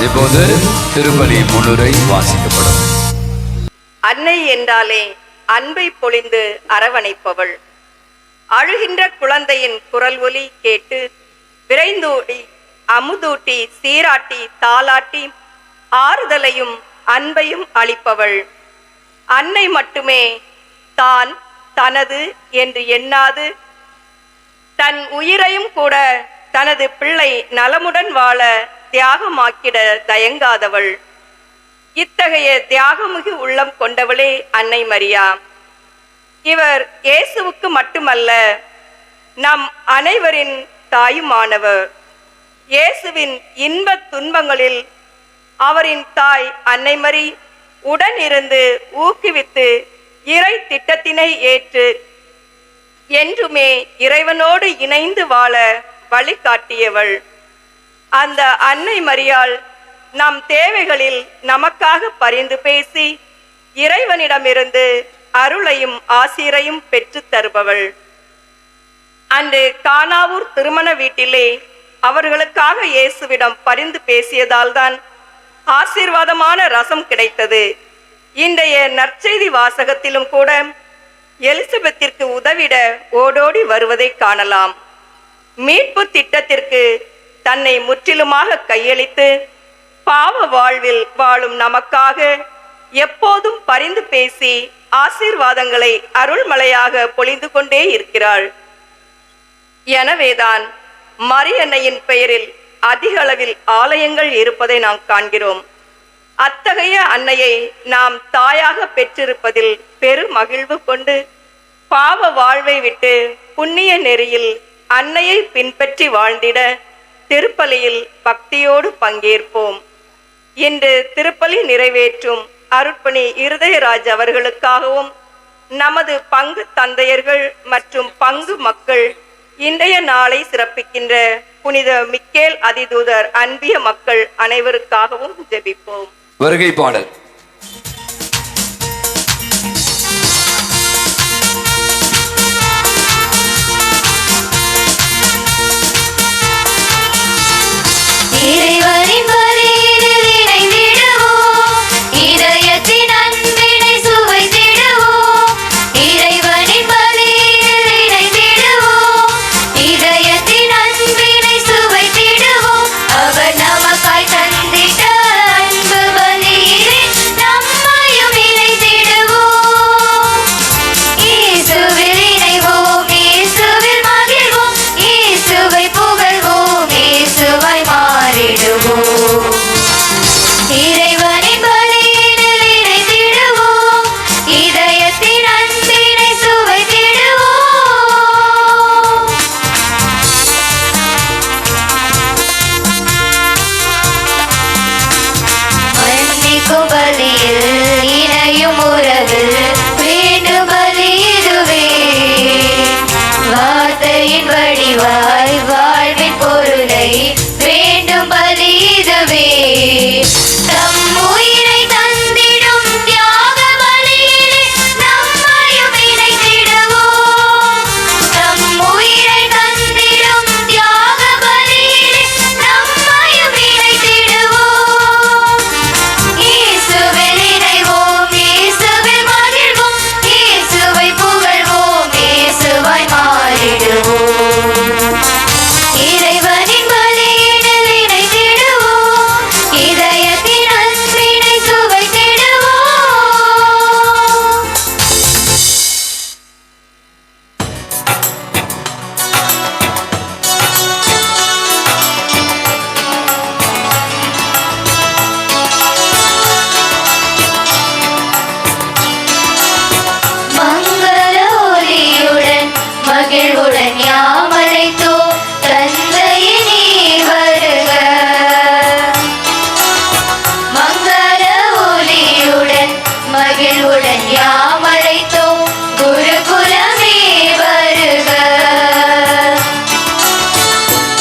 இப்போது திருப்பலி முன்னுரை வாசிக்கப்படும். அன்னை என்றாலே அன்பை பொழிந்து அரவணைப்பவள். அழுகின்ற குழந்தையின் குரல் ஒலி கேட்டு விரைந்தோடி அமுதூட்டி சீராட்டி தாளாட்டி ஆறுதலையும் அன்பையும் அளிப்பவள். அன்னை மட்டுமே தான் தனது என்று எண்ணாது தன் உயிரையும் கூட தனது பிள்ளை நலமுடன் வாழ தியாகமாக்கிட தயங்காதவள். இத்தகைய தியாகமிகு உள்ளம் கொண்டவளே அன்னை மரியா. இவர் இயேசுவுக்கு மட்டுமல்ல, நம் அனைவரின் தாயுமானவர். இயேசுவின் இன்ப துன்பங்களில் அவரின் தாய் அன்னை மரி உடன் இருந்து ஊக்குவித்து இறை திட்டத்தினை ஏற்று என்றுமே இறைவனோடு இணைந்து வாழ வழிகாட்டியவள். அந்த அன்னை மரியாள் நம் தேவைகளில் நமக்காக பரிந்து பேசி இறைவனிடமிருந்து அருளையும் ஆசீரையும் பெற்று தருபவள். அன்று கானாவூர் திருமண வீட்டிலே அவர்களுக்காக இயேசுவிடம் பரிந்து பேசியதால் தான் ஆசீர்வாதமான ரசம் கிடைத்தது. இன்றைய நற்செய்தி வாசகத்திலும் கூட எலிசபெத்திற்கு உதவிட ஓடோடி வருவதை காணலாம். மீட்பு திட்டத்திற்கு தன்னை முற்றிலுமாக கையளித்து பாவ வாழ்வில் வாழும் நமக்காக எப்போதும் பரிந்து பேசி ஆசீர்வாதங்களை அருள்மலையாக பொழிந்து கொண்டே இருக்கிறாள். எனவேதான் மரியன்னையின் பெயரில் அதிக அளவில் ஆலயங்கள் இருப்பதை நாம் காண்கிறோம். அத்தகைய அன்னையை நாம் தாயாக பெற்றிருப்பதில் பெரு மகிழ்வு கொண்டு பாவ வாழ்வை விட்டு புண்ணிய நெறியில் அன்னையை பின்பற்றி வாழ்ந்திட திருப்பலியில் பக்தியோடு பங்கேற்போம். இன்று திருப்பலி நிறைவேற்றும் அருட்பணி இருதயராஜ் அவர்களுக்காகவும் நமது பங்கு தந்தையர்கள் மற்றும் பங்கு மக்கள் இன்றைய நாளை சிறப்பிக்கின்ற புனித மிக்கேல் அதிதூதர் அன்பிய மக்கள் அனைவருக்காகவும் ஜெபிப்போம். வருகை பாடல். யாம் அழைத்தோம் குருகுலமே வருக.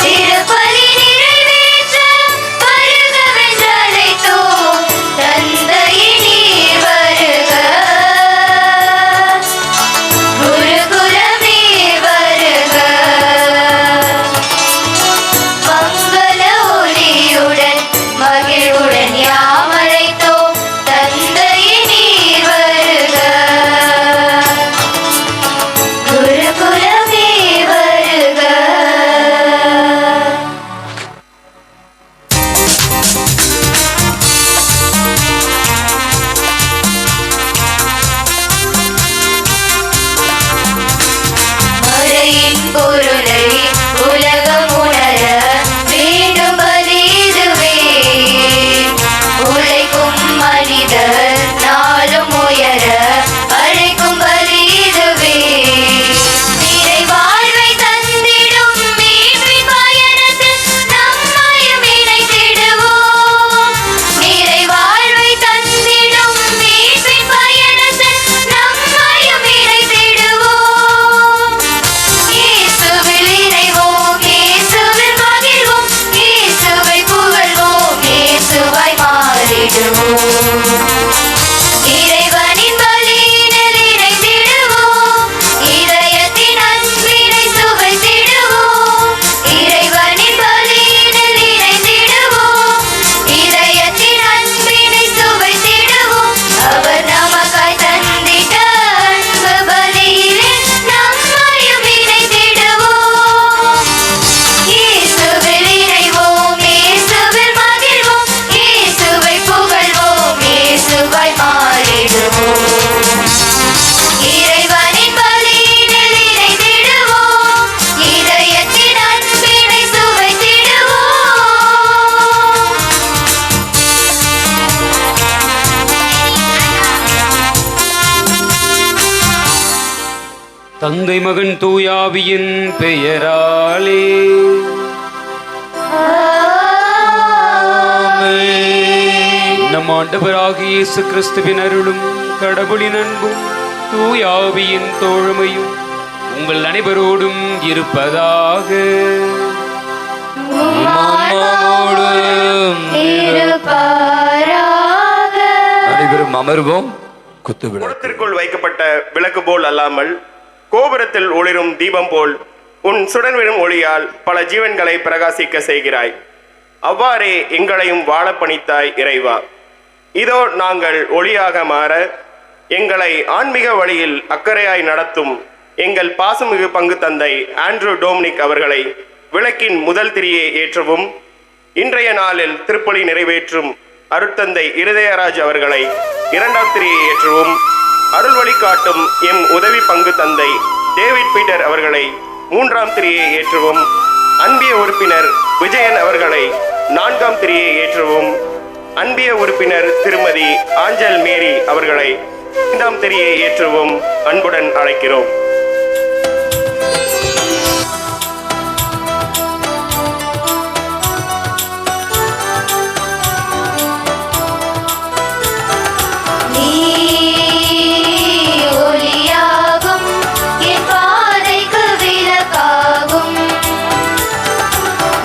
திருப்பலி நிறைவேற்ற வருகவென்று அழைத்தோம் தந்தையே நீர் வருக. குருகுலமே வருக. மங்கள ஒளியுடன் மகிழ்வுடன் யாம் அழைத்தோம் தந்தையே நீர் வருக. குருகுலமே வருக. மறையின் பொருளை உலகம் உணர வேண்டும் பலி இதுவே. உழைக்கும் மனிதர் நாளும் உயர அழைக்கும் பலி இதுவே. நிறை வாழ்வை தந்திடும் மீட்பின் பயணத்தில் நம்மையும் இணைத்திடுவோம். நிறை வாழ்வை தந்திடும் மீட்பின் பயணத்தில் நம்மையும் இணைத்திடுவோம். இயேசுவில் இணைவோம், இயேசுவில் மகிழ்வோம், இயேசுவை புகழ்வோம், இயேசுவாய் மாறிடுவோம். இறைவனின் பலியினில் இணைந்திடுவோம், இதயத்தின் அன்பினை சுவைத்திடுவோம். இறைவனின் பலியினில் இணைந்திடுவோம், இதயத்தின் அன்பினை சுவைத்திடுவோம். அவர் நமக்காய் தந்திட்ட அன்பு பலியிலே நம்மையும் இணைத்திடுவோம். இயேசுவில் இணைவோம், இயேசுவில் மகிழ்வோம், இயேசுவை புகழ்வோம், இயேசுவாய் மாறிடுவோம். இறைவனின் பலியினில் இணைந்திடுவோம், இதயத்தின் அன்பினை சுவைத்திடுவோம். தந்தை மகன் தூயாவியின் பெயராலே நம் ஆண்டவராகிய இயேசு கிறிஸ்துவின் அருளும் கடவுளின் அன்பும் தூயாவியின் தோழமையும் உங்கள் அனைவரோடும் இருப்பதாக. இருப்பாராக. அனைவரும் அமர்வோம். குத்துவிளக்கு குடத்திற்குள் வைக்கப்பட்ட விளக்கு போல் அல்லாமல் கோபுரத்தில் ஒளிரும் தீபம் போல் உன் சுடர்விடும் ஒளியால் பல ஜீவன்களை பிரகாசிக்க செய்கிறாய். அவ்வாறே எங்களையும் வாழ பணித்தாய் இறைவா. இதோ நாங்கள் ஒளியாக மாற எங்களை ஆன்மீக வழியில் அக்கறையாய் நடத்தும் எங்கள் பாசமிகு பங்கு தந்தை ஆண்ட்ரூ டோம்னிக் அவர்களை விளக்கின் முதல் திரியை ஏற்றவும், இன்றைய நாளில் திருப்பலி நிறைவேற்றும் அருட்தந்தை இருதயராஜ் அவர்களை இரண்டாம் திரியை ஏற்றவும், அருள் வழிகாட்டும் எம் உதவி பங்கு தந்தை டேவிட் பீட்டர் அவர்களை மூன்றாம் திரியை ஏற்றவும், அன்பிய உறுப்பினர் விஜயன் அவர்களை நான்காம் திரியை ஏற்றவும், அன்பிய உறுப்பினர் திருமதி ஆஞ்சல் மேரி அவர்களை ஐந்தாம் திரியை ஏற்றவும் அன்புடன் அழைக்கிறோம். நீ ஒளியாகும், என் பாதைக்கு விளக்காகும்.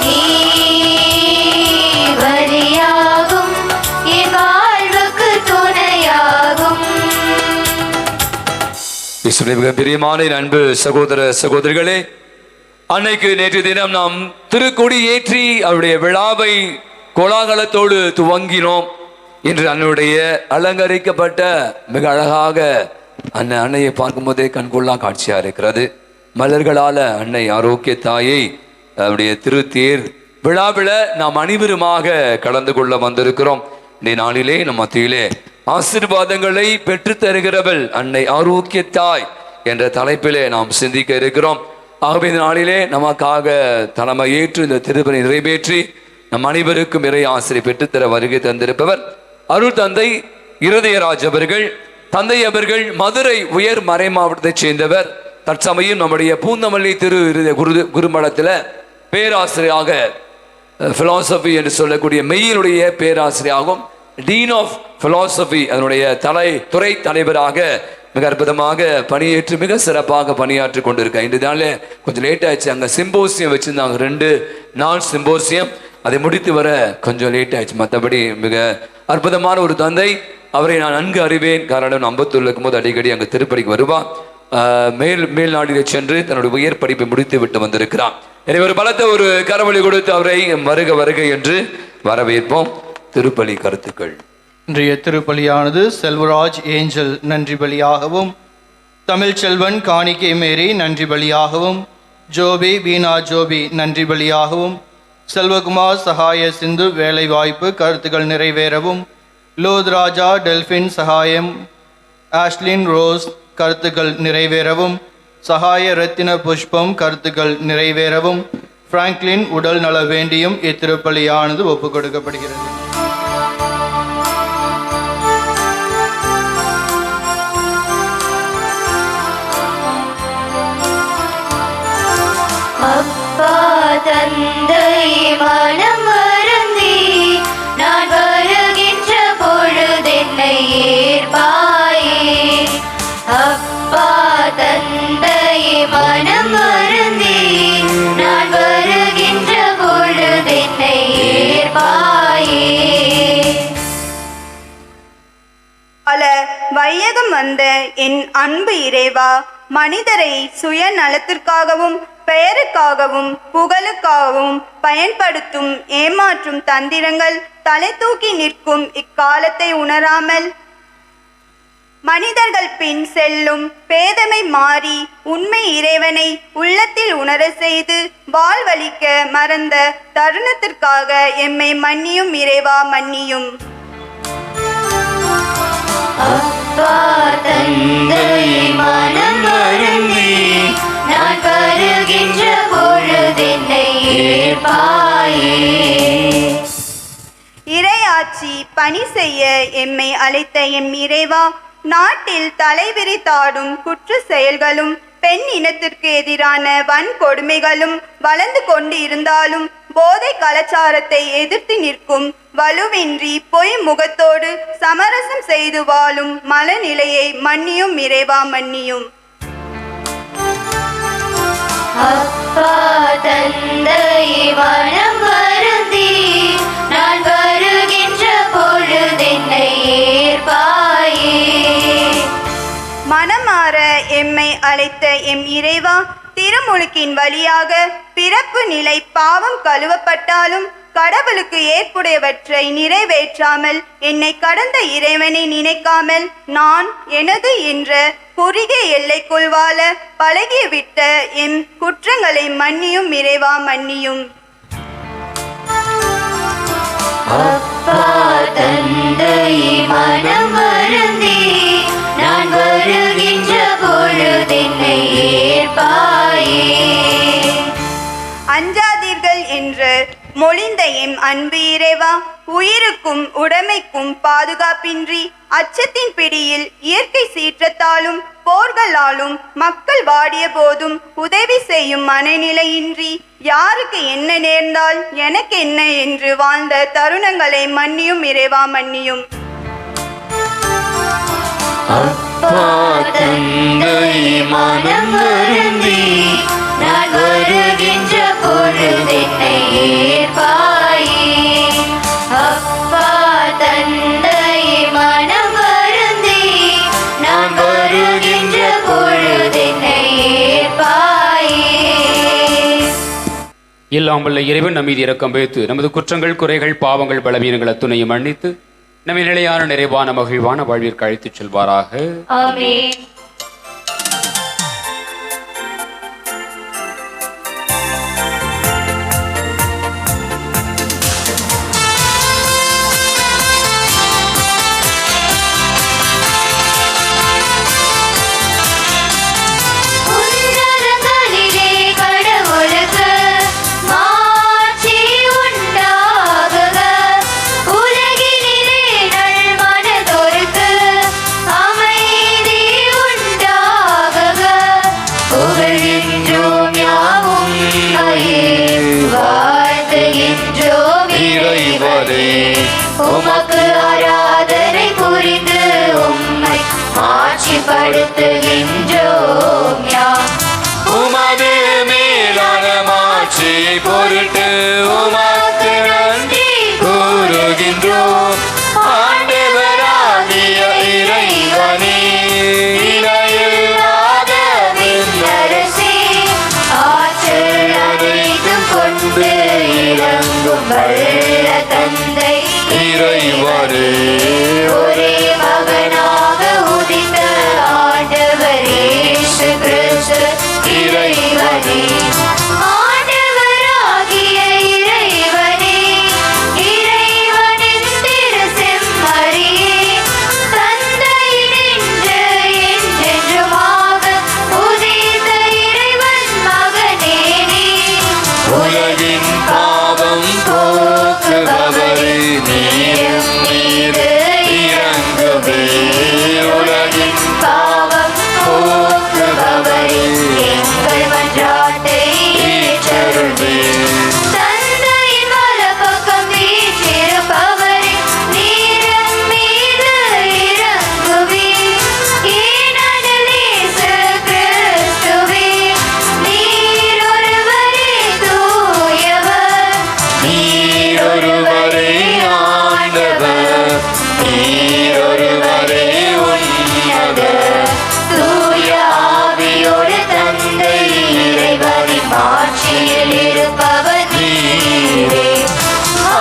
நீ வழியாகும், என் வாழ்வுக்கு துணையாகும். இயேசுவின் பிரியமான என் அன்பு சகோதர சகோதரிகளே, அன்னைக்கு நேற்று தினம் நாம் திருக்கொடி ஏற்றி அவருடைய விழாவை கோலாகலத்தோடு துவங்கினோம். இன்று அன்னையுடைய அலங்கரிக்கப்பட்ட மிக அழகாக அன்னையை பார்க்கும்போதே கண்கொள்ளா காட்சியா இருக்கிறது. மலர்களால அன்னை ஆரோக்கிய தாயை அவருடைய திருத்தேர் விழாவில் நாம் அனைவருமாக கலந்து கொள்ள வந்திருக்கிறோம். இந்த நாளிலே நம் மத்தியிலே ஆசீர்வாதங்களை பெற்று தருகிறவள் அன்னை ஆரோக்கிய தாய் என்ற தலைப்பிலே நாம் சிந்திக்க இருக்கிறோம். ஆகவே இந்த நாளிலே நமக்காக தலைமை ஏற்று இந்த திருப்பலி நிறைவேற்றி நம் அனைவருக்கும் இறை ஆசிரியை பெற்றுத்தர வருகை தந்திருப்பவர் அருள் தந்தை இருதயராஜ் அவர்கள். தந்தை அவர்கள் மதுரை உயர் மறை மாவட்டத்தைச் சேர்ந்தவர். தற்சமயம் நம்முடைய பூந்தமல்லி குருமடத்தில் பேராசிரியராக பிலாசபி என்று சொல்லக்கூடிய மெய்யினுடைய பேராசிரியராகவும் டீன் ஆஃப் பிலாசபி அதனுடைய துறை தலைவராக மிக அற்புதமாக பணியேற்று மிக சிறப்பாக பணியாற்றி கொண்டிருக்கேன். இன்று நாள் கொஞ்சம் லேட் ஆயிடுச்சு. அங்கே சிம்போசியம் வச்சுருந்தாங்க, 2 நாள் சிம்போசியம். அதை முடித்து வர கொஞ்சம் லேட் ஆயிடுச்சு. மற்றபடி மிக அற்புதமான ஒரு தந்தை. அவரை நான் நன்கு அறிவேன். காரணம் 50 இருக்கும்போது அடிக்கடி அங்கே திருப்பதிக்கு வருவார். மேல்நாட்டிலே சென்று தன்னுடைய உயர் படிப்பை முடித்து விட்டு வந்திருக்கிறார். எனவே ஒரு பலத்த ஒரு கரவொலி கொடுத்து அவரை வருக வருக என்று வரவேற்போம். திருப்பலி கருத்துக்கள். இன்றைய திருப்பலியானது செல்வராஜ் ஏஞ்சல் நன்றி பலியாகவும், தமிழ்ச்செல்வன் காணிக்கை மேரி நன்றி பலியாகவும், ஜோபி வீணா ஜோபி நன்றி பலியாகவும், செல்வகுமார் சகாய சிந்து வேலைவாய்ப்பு கருத்துக்கள் நிறைவேறவும், லோத்ராஜா டெல்பின் சகாயம் ஆஷ்லின் ரோஸ் கருத்துக்கள் நிறைவேறவும், சகாய ரத்தின புஷ்பம் கருத்துக்கள் நிறைவேறவும், பிராங்க்லின் உடல் நல வேண்டியும் இத்திருப்பலியானது ஒப்புக் கொடுக்கப்படுகிறது. அப்பா தந்தை மனம் வருந்தி நான் வருகின்ற பொழுதென்னை ஏற்பாயே. அப்பா தந்தை மனம் வருந்தி நான் வருகின்ற பொழுதென்னை ஏற்பாயே. பல வையகம் வந்த என் அன்பு இறைவா, மனிதரை சுயநலத்திற்காகவும் பெயருக்காகவும் புகழுக்காகவும் பயன்படுத்தும் ஏமாற்றும் தந்திரங்கள் தலை தூக்கி நிற்கும் இக்காலத்தை உணராமல் மனிதர்கள் பின் செல்லும் பேதமை மாறி உண்மை இறைவனை உள்ளத்தில் உணர செய்து வாழ்வழிக்க மறந்த தருணத்திற்காக எம்மை மன்னியும் இறைவா, மன்னியும். அப்பா தந்தை மனம் வருந்தி நான் வருகின்ற பொழுதென்னை ஏற்பாயே. இறையாட்சி பணி செய்ய எம்மை அழைத்த எம் இறைவா, நாட்டில் தலைவிரித்தாடும் குற்ற செயல்களும் பெண் இனத்திற்கு எதிரான வன்கொடுமைகளும் வளர்ந்து கொண்டு இருந்தாலும் போதை கலாச்சாரத்தை எதிர்த்து நிற்கும் வலுவின்றி பொய் முகத்தோடு சமரசம் செய்து வாழும் மனநிலையை மன்னியும் இறைவா, மன்னியும். அப்பா தந்தை மனம் வருந்தி நான் வருகின்ற பொழுதென்னை ஏற்பாயே. மனமாற எம்மை அழைத்த எம் இறைவா, திருமுழுக்கின் வழியாக பிறப்பு நிலை பாவம் கழுவப்பட்டாலும் கடவுளுக்கு ஏற்புடையவற்றை நிறைவேற்றாமல் என்னை கடந்த இறைவனை நினைக்காமல் நான் எனது என்ற குறுகிய எல்லைக்குள் வாழ பழகிவிட்ட என் குற்றங்களை மன்னியும் இறைவா, மன்னியும். அப்பா தந்தை மனம் வருந்தி நான் வருகின்ற பொழுதென்னை ஏற்பாயே. அஞ்சாதீர்கள் என்று மொழிந்த எம் அன்பு இறைவா, உயிருக்கும் உடைமைக்கும் பாதுகாப்பின்றி அச்சத்தின் பிடியில் இயற்கை சீற்றத்தாலும் போர்களாலும் மக்கள் வாடிய போதும் உதவி செய்யும் மனநிலையின்றி யாருக்கு என்ன நேர்ந்தால் எனக்கு என்ன என்று வாழ்ந்த தருணங்களை மன்னியும் இறைவா, மன்னியும். அப்பா தந்தை மனம் வருந்தி நான் வருகின்ற பொழுதென்னை ஏற்பாயே. அப்பா தந்தை மனம் வருந்தி நான் வருகின்ற பொழுதென்னை ஏற்பாயே. எல்லாம் வல்ல இறைவன் நம் மீது இரக்கம் வைத்து நமது குற்றங்கள் குறைகள் பாவங்கள் பலவீனங்கள் அத்துணையும் மன்னித்து நம்மை நிலையான நிறைவான மகிழ்வான வாழ்விற்கு அழைத்துச் செல்வாராக. ஆமென். உன்னதங்களிலே கடவுளுக்கு மாட்சி உண்டாகுக. உலகினிலே நல்மனதோருக்கு அமைதி உண்டாகுக. படுத்துகின்றோம் யாம். உமது மேலான மாட்சியை பொருட்டு உமக்கு நன்றி கூறுகின்றோம். ஆண்டவராகிய இறைவனே, இணையில்லாத விண்ணரசே, ஆற்றல் அனைத்தும் கொண்டு இறங்கும் வல்ல தந்தை இறைவனே, ஒரே மகனாக உதித்த ஆண்டவர் இயேசு கிறிஸ்து இறைவனே. ஆண்டவராகிய இறைவனே, இறைவனின் திரு செம்மறியே, தந்தையினின்று என்றென்றுமாக உதித்த இறைவன் மகனே நீ. உலகின் பாவம் போக்குபவரே, நீரும் மீது இறங்குவே. உலகின் பாவம் போக்குபவரே, எங்கள் மன்றாட்டை ஏற்றருள்வே. தந்தையின் வலப்பக்கம் வீற்றிருப்பவரே, நீரும் மீது இறங்குவே. ஏனெனில் இயேசு கிறிஸ்துவே, நீர் ஒருவரே தூயவர், நீரொருவரே ஆண்டவர், நீரொருவரே உன்னதர். தூய ஆவியோடு தந்தை இறைவனின் மாட்சியில் இருப்பவர் நீரே. ஆ,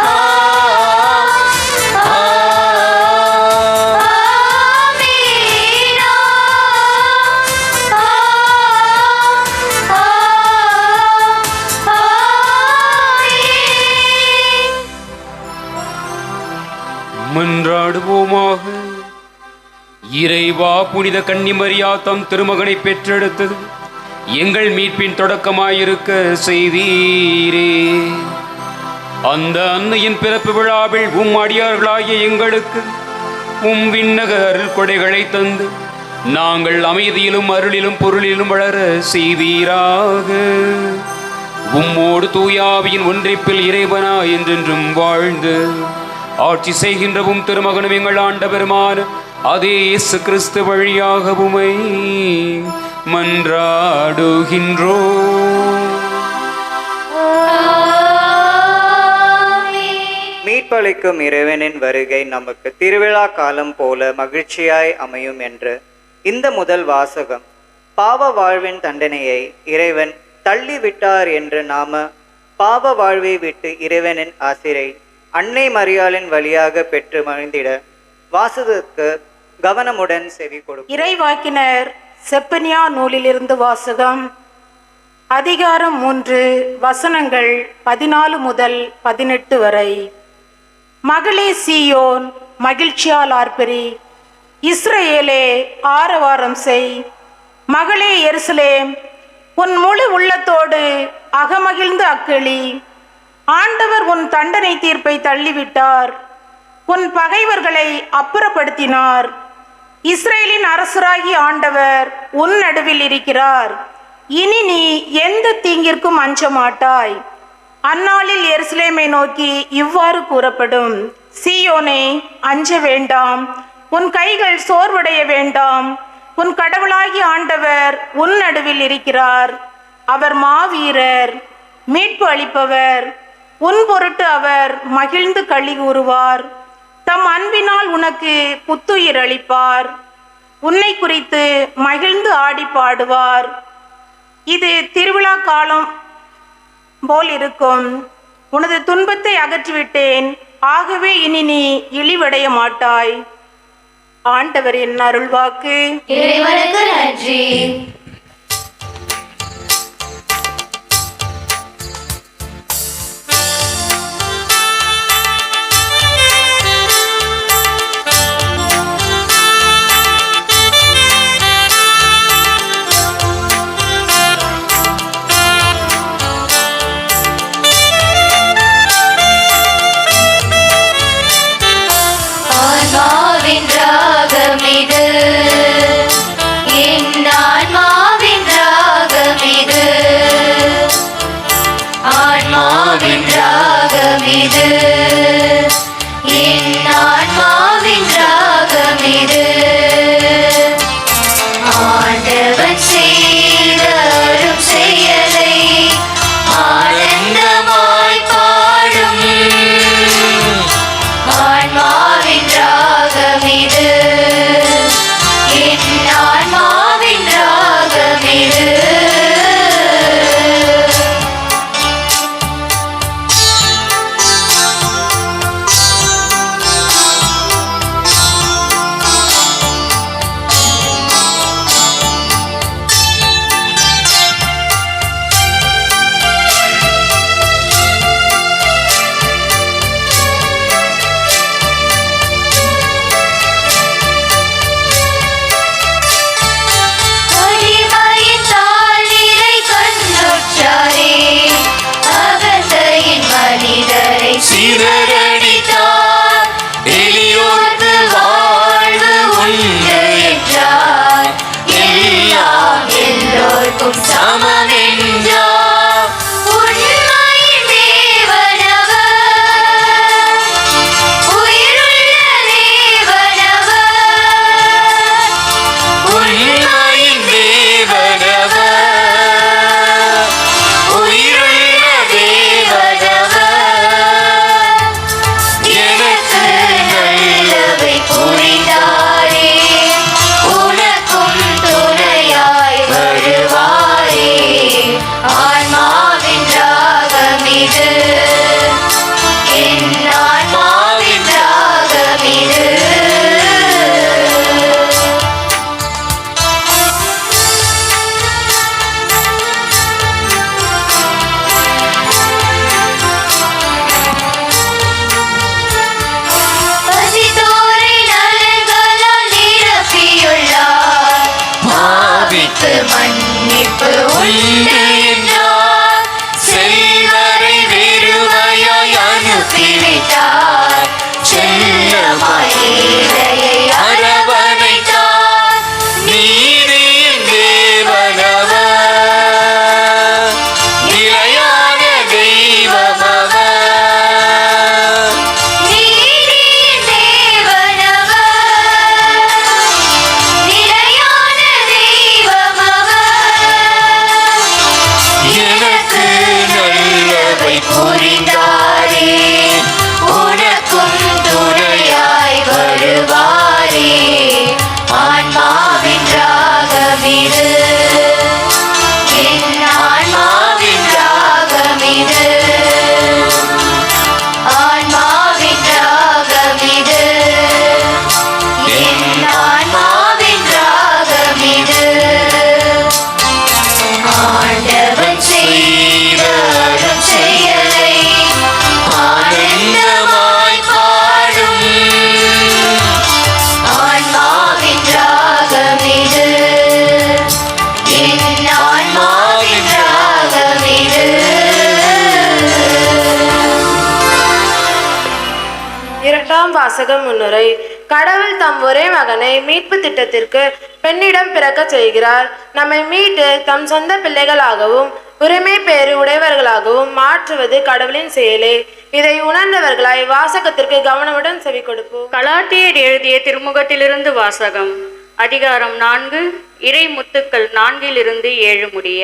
ஆ, ஆ. ஆமீனா. ஆமீன். மன்றாடுவோமாக. இறைவா, புனித கன்னிமரியா தம் திருமகனை பெற்றெடுத்தது எங்கள் மீட்பின் தொடக்கமாயிருக்க செய்தீரே. அந்த அன்னையின் பிறப்பு விழாவில் உம் அடியார்களாகிய எங்களுக்கு உம் விண்ணக அருள் கொடைகளை தந்து நாங்கள் அமைதியிலும் அருளிலும் பொருளிலும் வளர செய்தீராக. உம்மோடு தூயாவியின் ஒன்றிப்பில் இறைவனா என்றென்றும் வாழ்ந்து ஆட்சி செய்கின்றவும் திருமகனும் எங்கள் ஆண்டவருமான அதே இயேசு கிறிஸ்து வழியாக உம்மை மன்றாடுகின்றோம். மீட்பளிக்கும் இறைவனின் வருகை நமக்கு திருவிழா காலம் போல மகிழ்ச்சியாய் அமையும் என்று இந்த முதல் வாசகம் பாவ வாழ்வின் தண்டனையை இறைவன் தள்ளிவிட்டார் என்று நாம பாவ வாழ்வை விட்டு இறைவனின் ஆசிரை அன்னை மரியாளின் வழியாக பெற்று மகிழ்ந்திட வாசகத்துக்கு கவனமுடன் செவி கொடுக்கும். இறைவாக்கினர் செப்பனியா நூலிலிருந்து வாசகம். அதிகாரம் 3, வசனங்கள் 14 முதல் 18 வரை. மகளே சீயோன், மகிழ்ச்சியால் ஆர்ப்பரி. இஸ்ரவேலே, ஆரவாரம் செய். மகளே எருசலேம், உன் முழு உள்ளத்தோடு அகமகிழ்ந்து அக்களி. ஆண்டவர் உன் தண்டனை தீர்ப்பை தள்ளிவிட்டார், உன் பகைவர்களை அப்புறப்படுத்தினார். இஸ்ரேலின் அரசராகி ஆண்டவர் உன் நடுவில் இருக்கிறார். இனி நீ எந்த தீங்கிற்கும் அஞ்ச மாட்டாய். அந்நாளில் எருசலேமை நோக்கி இவ்வாறு கூறப்படும்: சீயோனே, அஞ்ச வேண்டாம், உன் கைகள் சோர்வடைய வேண்டாம். உன் கடவுளாகி ஆண்டவர் உன் நடுவில் இருக்கிறார். அவர் மாவீரர், மீட்பு அளிப்பவர். உன் பொருட்டு அவர் மகிழ்ந்து களி கூறுவார். தம் அன்பினால் உனக்கு புத்துயிர் அளிப்பார். உன்னை குறித்து மகிழ்ந்து ஆடி பாடுவார். இது திருவிழா காலம் போல் இருக்கும். உனது துன்பத்தை அகற்றிவிட்டேன், ஆகவே இனி நீ இழிவடைய மாட்டாய். ஆண்டவரின் அருள்வாக்கு. இறைவனுக்கு நன்றி. ஆன்மாவின் ராகமிது, என் ஆன்மாவின் ராகமிது. ஆன்மாவின் ராகமிது, என் ஆன்மாவின் ராகமிது. சிதறடித்தார். எளியோர்க்கு வாழ்வு உண்டு என்றார். எல்லாம் எல்லோர்க்கும் சமம் என்றார். உண்மையின் தேவனவர், உயிருள்ள தேவனவர். உண்மையின் தேவனவர், உயிருள்ள தேவனவர். எனக்கு நல்லவை புரிந்தாரே, உனக்கும் துணையாய் வருவாரே. ஆன்மாவின் ராகமிது, என் ஆன்மாவின் ராகமிது. பசித்தோரை நலன்களால் நிரப்பியுள்ளார். பாவிக்கு மன்னிப்பு உண்டு என்றார். செல்வரை வெறுமையாய் அனுப்பிவிட்டார். செல்லமாய் ஏழையை அரவணைத்தார். நீதியின் தேவனவர், நிலையான தெய்வமவர். நீதியின் தேவனவர், நிலையான தெய்வமவர். எனக்கு நல்லவை புரிந்தாரே, உனக்கும் துணையாய் வருவாரே. ஆன்மாவின் ராகமிது, என் ஆன்மாவின் ராகமிது. ஆன்மாவின் ராகமிது, என் ஆன்மாவின் ராகமிது. ஆண்டவன் செய்த அரும் செயலை ஆனந்தமாய் பாடும். ஆன்மாவின் ராகமிது, என் ஆன்மாவின் ராகமிது. இரண்டாம் வாசகம் முன்னுரை. கடவுள் தம் ஒரே மகனை மீட்பு திட்டத்திற்கு பெண்ணிடம் பிறக்க செய்கிறார். நம்மை மீட்டு தம் சொந்த பிள்ளைகளாகவும் உரிமை பேறு உடையவர்களாகவும் மாற்றுவது கடவுளின் செயலே. இதை உணர்ந்தவர்களாய் வாசகத்திற்கு கவனமுடன் செவி கொடுப்போம். கலாத்தியர் எழுதிய திருமுகத்திலிருந்து வாசகம். அதிகாரம் 4, இறை முத்துக்கள் 4-7 முடிய.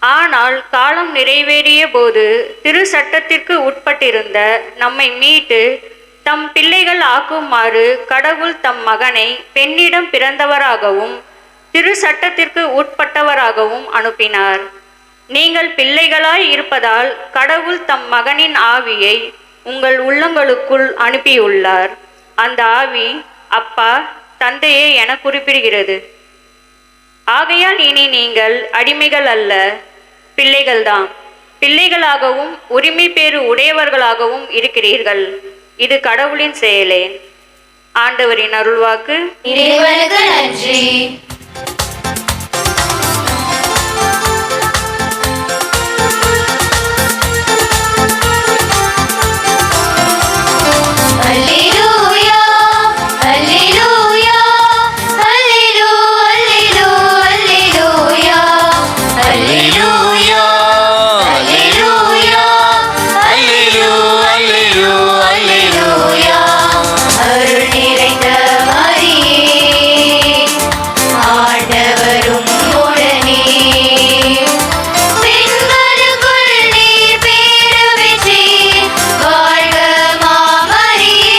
ஆனால் காலம் நிறைவேறிய போது திரு சட்டத்திற்கு உட்பட்டிருந்த நம்மை மீட்டு தம் பிள்ளைகள் ஆக்குமாறு கடவுள் தம் மகனை பெண்ணிடம் பிறந்தவராகவும் திரு சட்டத்திற்கு உட்பட்டவராகவும் அனுப்பினார். நீங்கள் பிள்ளைகளாய் இருப்பதால் கடவுள் தம் மகனின் ஆவியை உங்கள் உள்ளங்களுக்குள் அனுப்பியுள்ளார். அந்த ஆவி அப்பா, தந்தையே என குறிப்பிடுகிறது. ஆகையால் இனி நீங்கள் அடிமைகள் அல்ல, பிள்ளைகள்தான். பிள்ளைகளாகவும் உரிமை பேறு உடையவர்களாகவும் இருக்கிறீர்கள். இது கடவுளின் செயலே. ஆண்டவரின் அருள்வாக்கு. இறைவனுக்கு நன்றி. அல்லேலூயா, அல்லேலூயா, அல்லேலூ, அல்லேலூ, அல்லேலூயா. அல்லேலூயா, அல்லேலூயா, அல்லேலூ, அல்லேலூ, அல்லேலூயா. அருள் நிறைந்த மரியே, ஆண்டவரும் உடனே. பெண்களுக்குள் நீர் பேறு பெற்றீர். வாழ்க மாமரியே.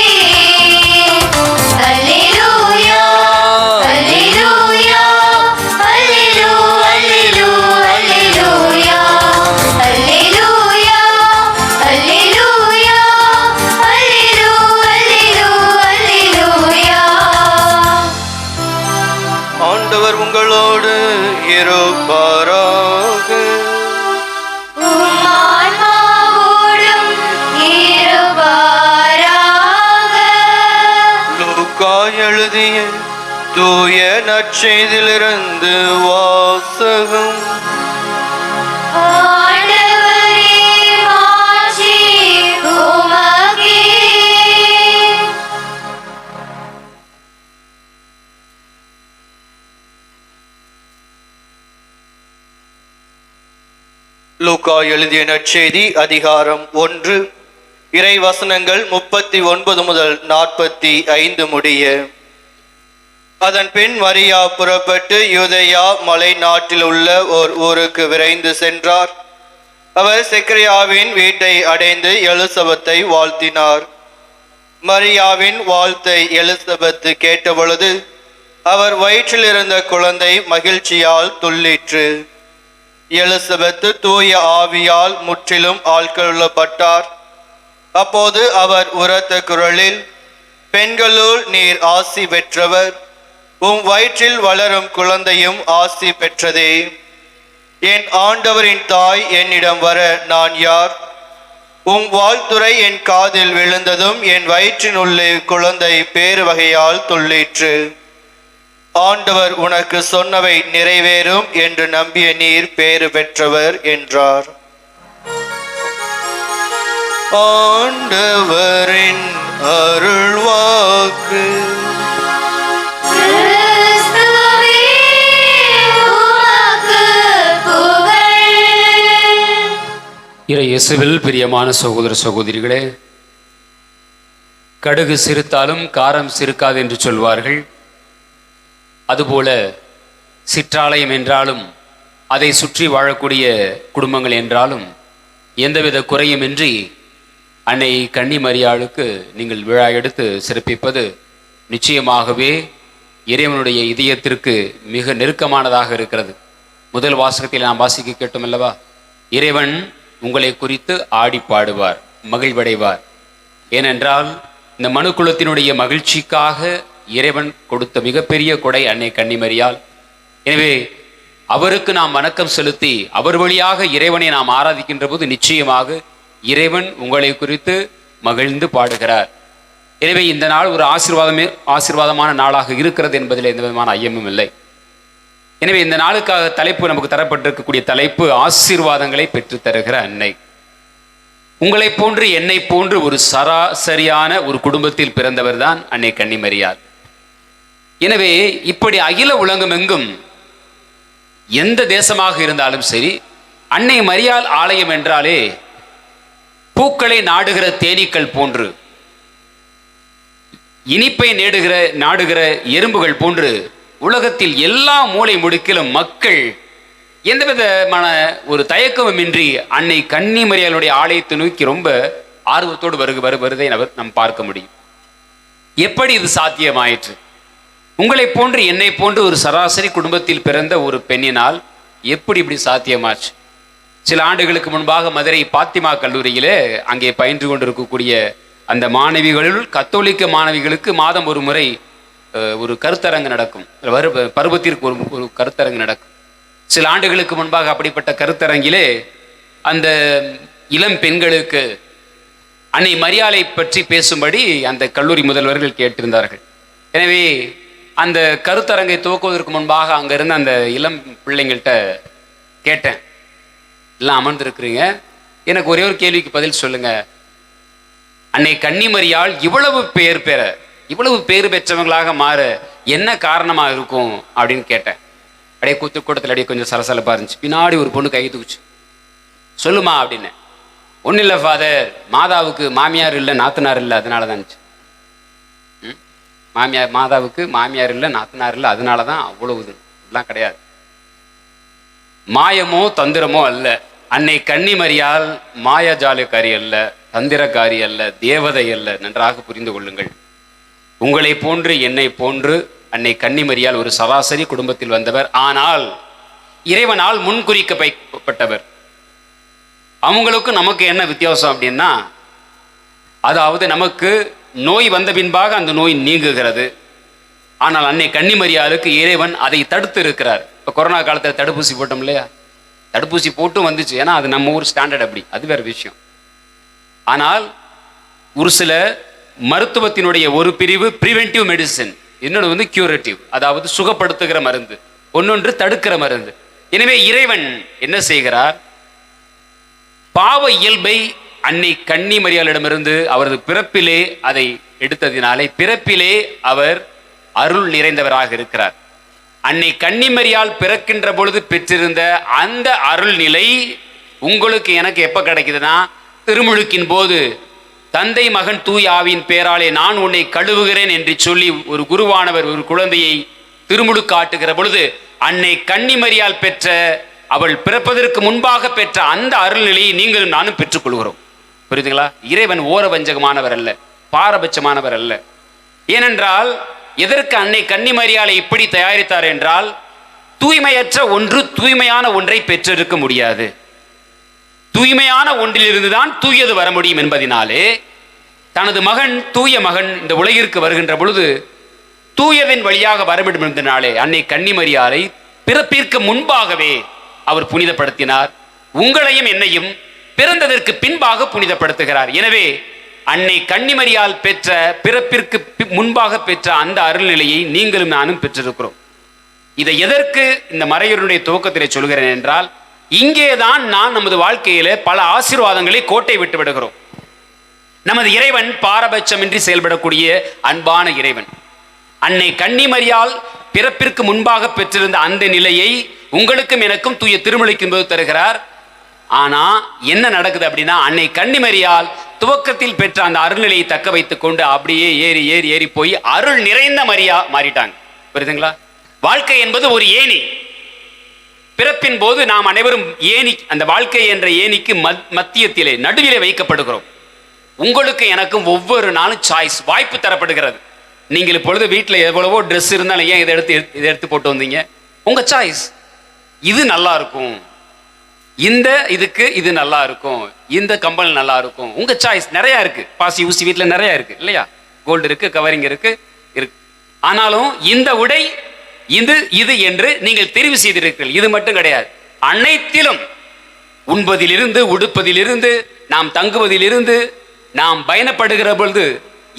அல்லேலூயா, அல்லேலூயா, அல்லேலூ, அல்லேலூ, அல்லேலூயா. அல்லேலூயா, அல்லேலூயா, அல்லேலூ, அல்லேலூ, அல்லேலூயா. ஆண்டவர் உங்களோடு இருப்பாராக. உம் ஆன்மாவோடும் இருப்பாராக. லூக்கா எழுதிய தூய நற்செய்தியிலிருந்து வாசகம். ஆண்டவரே, மாட்சி லூக்கா எழுதிய நற்செய்தி அதிகாரம் 1 இறை வசனங்கள் 39 முதல் 45 முடிய. அதன் பின் மரியா புறப்பட்டு யூதேயா மலை நாட்டில் உள்ள ஓர் ஊருக்கு விரைந்து சென்றார். அவர் செக்கரியாவின் வீட்டை அடைந்து எலிசபெத்தை வாழ்த்தினார். மரியாவின் வாழ்த்தை எலிசபெத்து கேட்டபொழுது அவர் வயிற்றில் இருந்த குழந்தை மகிழ்ச்சியால் துள்ளிற்று. எலிசபெத்து தூய ஆவியால் முற்றிலும் ஆட்கொள்ளப்பட்டார். அப்போது அவர் உரத்த குரலில், பெண்களுள் நீர் ஆசி பெற்றவர், உம் வயிற்றில் வளரும் குழந்தையும் ஆசி பெற்றதே. என் ஆண்டவரின் தாய் என்னிடம் வர நான் யார்? உம் வாழ்த்துரை என் காதில் விழுந்ததும் என் வயிற்றினுள்ளே குழந்தை பேறு வகையால் துள்ளிற்று. ஆண்டவர் உனக்கு சொன்னவை நிறைவேறும் என்று நம்பிய நீர் பேறு பெற்றவர் என்றார். ஆண்டவரின் அருள்வாக்கு. கிறிஸ்துவே உமக்கு புகழ். இறை இயேசுவில் பிரியமான சகோதர சகோதரிகளே, கடுகு சிறுத்தாலும் காரம் சிறுக்காது என்று சொல்வார்கள். அதுபோல சிற்றாலயம் என்றாலும் அதை சுற்றி வாழக்கூடிய குடும்பங்கள் என்றாலும் எந்தவித குறையுமின்றி அன்னை கன்னி மரியாளுக்கு நீங்கள் விழா எடுத்து சிறப்பிப்பது நிச்சயமாகவே இறைவனுடைய இதயத்திற்கு மிக நெருக்கமானதாக இருக்கிறது. முதல் வாசகத்தில் நாம் வாசிக்க கேட்டோம் அல்லவா, இறைவன் உங்களை குறித்து ஆடி பாடுவார், மகிழ்வடைவார். ஏனென்றால் இந்த மனுக்குலத்தினுடைய மகிழ்ச்சிக்காக இறைவன் கொடுத்த மிகப்பெரிய கொடை அன்னை கன்னிமரியாள். எனவே அவருக்கு நாம் வணக்கம் செலுத்தி அவர் வழியாக இறைவனை நாம் ஆராதிக்கின்ற போது நிச்சயமாக இறைவன் உங்களை குறித்து மகிழ்ந்து பாடுகிறார். எனவே இந்த நாள் ஒரு ஆசீர்வாதமான நாளாக இருக்கிறது என்பதில் எந்த விதமான ஐயமும் இல்லை. எனவே இந்த நாளுக்காக தலைப்பு நமக்கு தரப்பட்டிருக்கக்கூடிய தலைப்பு ஆசீர்வாதங்களை பெற்றுத் தருகிற அன்னை. உங்களை போன்று என்னை போன்று ஒரு சராசரியான ஒரு குடும்பத்தில் பிறந்தவர் தான் அன்னை கன்னிமரியாள். எனவே இப்படி அகில உலகமெங்கும் எந்த தேசமாக இருந்தாலும் சரி, அன்னை மரியாள் ஆலயம் என்றாலே பூக்களை நாடுகிற தேனீக்கள் போன்று, இனிப்பை நாடுகிற எறும்புகள் போன்று உலகத்தில் எல்லா மூலை முடுக்கிலும் மக்கள் எந்தவிதமான ஒரு தயக்கமின்றி அன்னை கன்னிமரியாளுடைய ஆலயத்தை நோக்கி ரொம்ப ஆர்வத்தோடு வருவதை நாம் பார்க்க முடியும். எப்படி இது சாத்தியமாயிற்று? உங்களை போன்று என்னை போன்று ஒரு சராசரி குடும்பத்தில் பிறந்த ஒரு பெண்ணினால் எப்படி இப்படி சாத்தியமாச்சு? சில ஆண்டுகளுக்கு முன்பாக மதுரை பாத்திமா கல்லூரியிலே அங்கே பயின்று கொண்டிருக்கக்கூடிய அந்த மாணவிகளுள் கத்தோலிக்க மாணவிகளுக்கு மாதம் ஒரு முறை ஒரு கருத்தரங்கு நடக்கும். பருவத்திற்கு ஒரு கருத்தரங்கு நடக்கும். சில ஆண்டுகளுக்கு முன்பாக அப்படிப்பட்ட கருத்தரங்கிலே அந்த இளம் பெண்களுக்கு அன்னை மரியாளை பற்றி பேசும்படி அந்த கல்லூரி முதல்வர்கள் கேட்டிருந்தார்கள். எனவே அந்த கருத்தரங்கை துவக்குவதற்கு முன்பாக அங்கே இருந்த அந்த இளம் பிள்ளைங்கள்ட்ட கேட்டேன், எல்லாம் அமர்ந்திருக்கிறீங்க, எனக்கு ஒரே ஒரு கேள்விக்கு பதில் சொல்லுங்க. அன்னை கன்னிமரியாள் இவ்வளவு பேர் பெற்றவங்களாக மாற என்ன காரணமாக இருக்கும் அப்படின்னு கேட்டேன். அப்படியே கூட்டத்தில் அப்படியே கொஞ்சம் சலசலப்பாக இருந்துச்சு. பின்னாடி ஒரு பொண்ணு கை தூக்குச்சு. சொல்லுமா அப்படின்னு. ஒன்றும் இல்லை ஃபாதர், மாதாவுக்கு மாமியார் இல்லை நாத்தனார் இல்லை அதனால தான் இருந்துச்சு. மாதாவுக்கு மாமியார் இல்லை நாத்தனார் இல்லை அதனால தான் அவ்வளவு இதெல்லாம் கிடையாது. மாயமோ தந்திரமோ அல்ல. அன்னை கன்னிமரியாள் மாயாஜாலக்காரி அல்ல, தந்திரக்காரி அல்ல, தேவதை அல்ல. நன்றாக புரிந்து கொள்ளுங்கள். உங்களை போன்று என்னை போன்று அன்னை கன்னிமரியாள் ஒரு சராசரி குடும்பத்தில் வந்தவர். ஆனால் இறைவனால் முன்குறிக்கப்பட்டவர். அவங்களுக்கு நமக்கு என்ன வித்தியாசம் அப்படின்னா, அதாவது நமக்கு நோய் வந்த பின்பாக அந்த நோய் நீங்குகிறது. ஆனால் அன்னை கன்னிமரியாளுக்கு இறைவன் அதை தடுத்து இருக்கிறார். இப்போ கொரோனா காலத்தில் தடுப்பூசி போட்டோம் இல்லையா, தடுப்பூசி போட்டும் வந்துச்சு. ஏன்னா அது நம்ம ஊர் ஸ்டாண்டர்ட், அப்படி அது வேற விஷயம். ஆனால் ஒரு சில மருத்துவத்தினுடைய ஒரு பிரிவு ப்ரிவென்டிவ் மெடிசின், இன்னொன்று வந்து கியூரேட்டிவ், அதாவது சுகப்படுத்துகிற மருந்து, ஒன்னொன்று தடுக்கிற மருந்து. எனவே இறைவன் என்ன செய்கிறார்? பாவ இயல்பை அன்னை கன்னிமரியாளிடமிருந்து அவரது பிறப்பிலே அதை எடுத்ததினாலே பிறப்பிலே அவர் அருள் நிறைந்தவராக இருக்கிறார். அன்னை கன்னிமரியாள் பிறக்கின்ற பொழுது பெற்றிருந்த அந்த அருள் நிலை உங்களுக்கு எனக்கு எப்ப கிடைக்குதுன்னா, திருமுழுக்கின் போது தந்தை மகன் தூய் ஆவியின் பேராலே நான் உன்னை கழுவுகிறேன் என்று சொல்லி ஒரு குருவானவர் ஒரு குழந்தையை திருமுழுக்காட்டுகிற பொழுது அன்னை கன்னிமரியால் பெற்ற, அவள் பிறப்பதற்கு முன்பாக பெற்ற அந்த அருள்நிலையை நீங்களும் நானும் பெற்றுக்கொள்கிறோம். புரியுதுங்களா? இறைவன் ஓரவஞ்சகமானவர் அல்ல, பாரபட்சமானவர் அல்ல. ஏனென்றால் எதற்கு அன்னை கன்னிமரியாலை இப்படி தயாரித்தார் என்றால், தூய்மையற்ற ஒன்று தூய்மையான ஒன்றை பெற்றிருக்க முடியாது. தூய்மையான ஒன்றிலிருந்துதான் தூயது வர முடியும் என்பதினாலே தனது மகன் தூய மகன் இந்த உலகிற்கு வருகின்ற பொழுது தூயவின் வழியாக வர வேண்டும் என்பதனாலே அன்னை கன்னிமரியாலை பிறப்பிற்கு முன்பாகவே அவர் புனிதப்படுத்தினார். உங்களையும் என்னையும் பிறந்ததற்கு பின்பாக புனிதப்படுத்துகிறார். எனவே அன்னை கன்னிமரியால் பெற்ற, பிறப்பிற்கு முன்பாக பெற்ற அந்த அருள்நிலையை நீங்களும் நானும் பெற்றிருக்கிறோம். இதை எதற்கு இந்த மறையுரையுடைய துவக்கத்திலே சொல்கிறேன் என்றால், இங்கேதான் நான் நமது வாழ்க்கையில பல ஆசீர்வாதங்களை கோட்டை விட்டு விடுகிறோம். நமது இறைவன் பாரபட்சமின்றி செயல்படக்கூடிய அன்பான இறைவன். அன்னை கன்னிமரியால் பிறப்பிற்கு முன்பாக பெற்றிருந்த அந்த நிலையை உங்களுக்கும் எனக்கும் தூய திருமுழுக்கின் போது தருகிறார். ஆனா என்ன நடக்குது அப்படின்னா, அன்னை கன்னிமரியால் துவக்கத்தில் பெற்ற அந்த அருள்நிலையை தக்க வைத்துக் கொண்டு அப்படியே ஏறி ஏறி ஏறி போய் அருள் நிறைந்த மரியா மாறிட்டாங்க. புரியுதுங்களா? வாழ்க்கை என்பது ஒரு ஏணி. பிறப்பின் போது நாம் அனைவரும் ஏணி, அந்த வாழ்க்கை என்ற ஏணிக்கு மத்தியத்திலே நடுவிலே வைக்கப்படுகிறோம். உங்களுக்கு எனக்கும் ஒவ்வொரு நாளும் சாய்ஸ், வாய்ப்பு தரப்படுகிறது. நீங்கள் இப்பொழுது வீட்டில் எவ்வளவோ ட்ரெஸ் இருந்தாலும் ஏன் இதை எடுத்து போட்டு வந்தீங்க? உங்க சாய்ஸ். இது நல்லா இருக்கும், இந்த இதுக்கு இது நல்லா இருக்கும், இந்த கம்பல் நல்லா இருக்கும், உங்க சாய்ஸ். நிறைய இருக்கு, பாசி ஊசி வீட்டில் நிறைய இருக்கு இல்லையா? கோல்டு இருக்கு, கவரிங் இருக்கு. ஆனாலும் இந்த உடை இது என்று நீங்கள் தெரிவு செய்திருக்கிறீர்கள். இது மட்டும் கிடையாது, அனைத்திலும் உண்பதிலிருந்து உடுப்பதிலிருந்து நாம் தங்குவதிலிருந்து நாம் பயணப்படுகிற பொழுது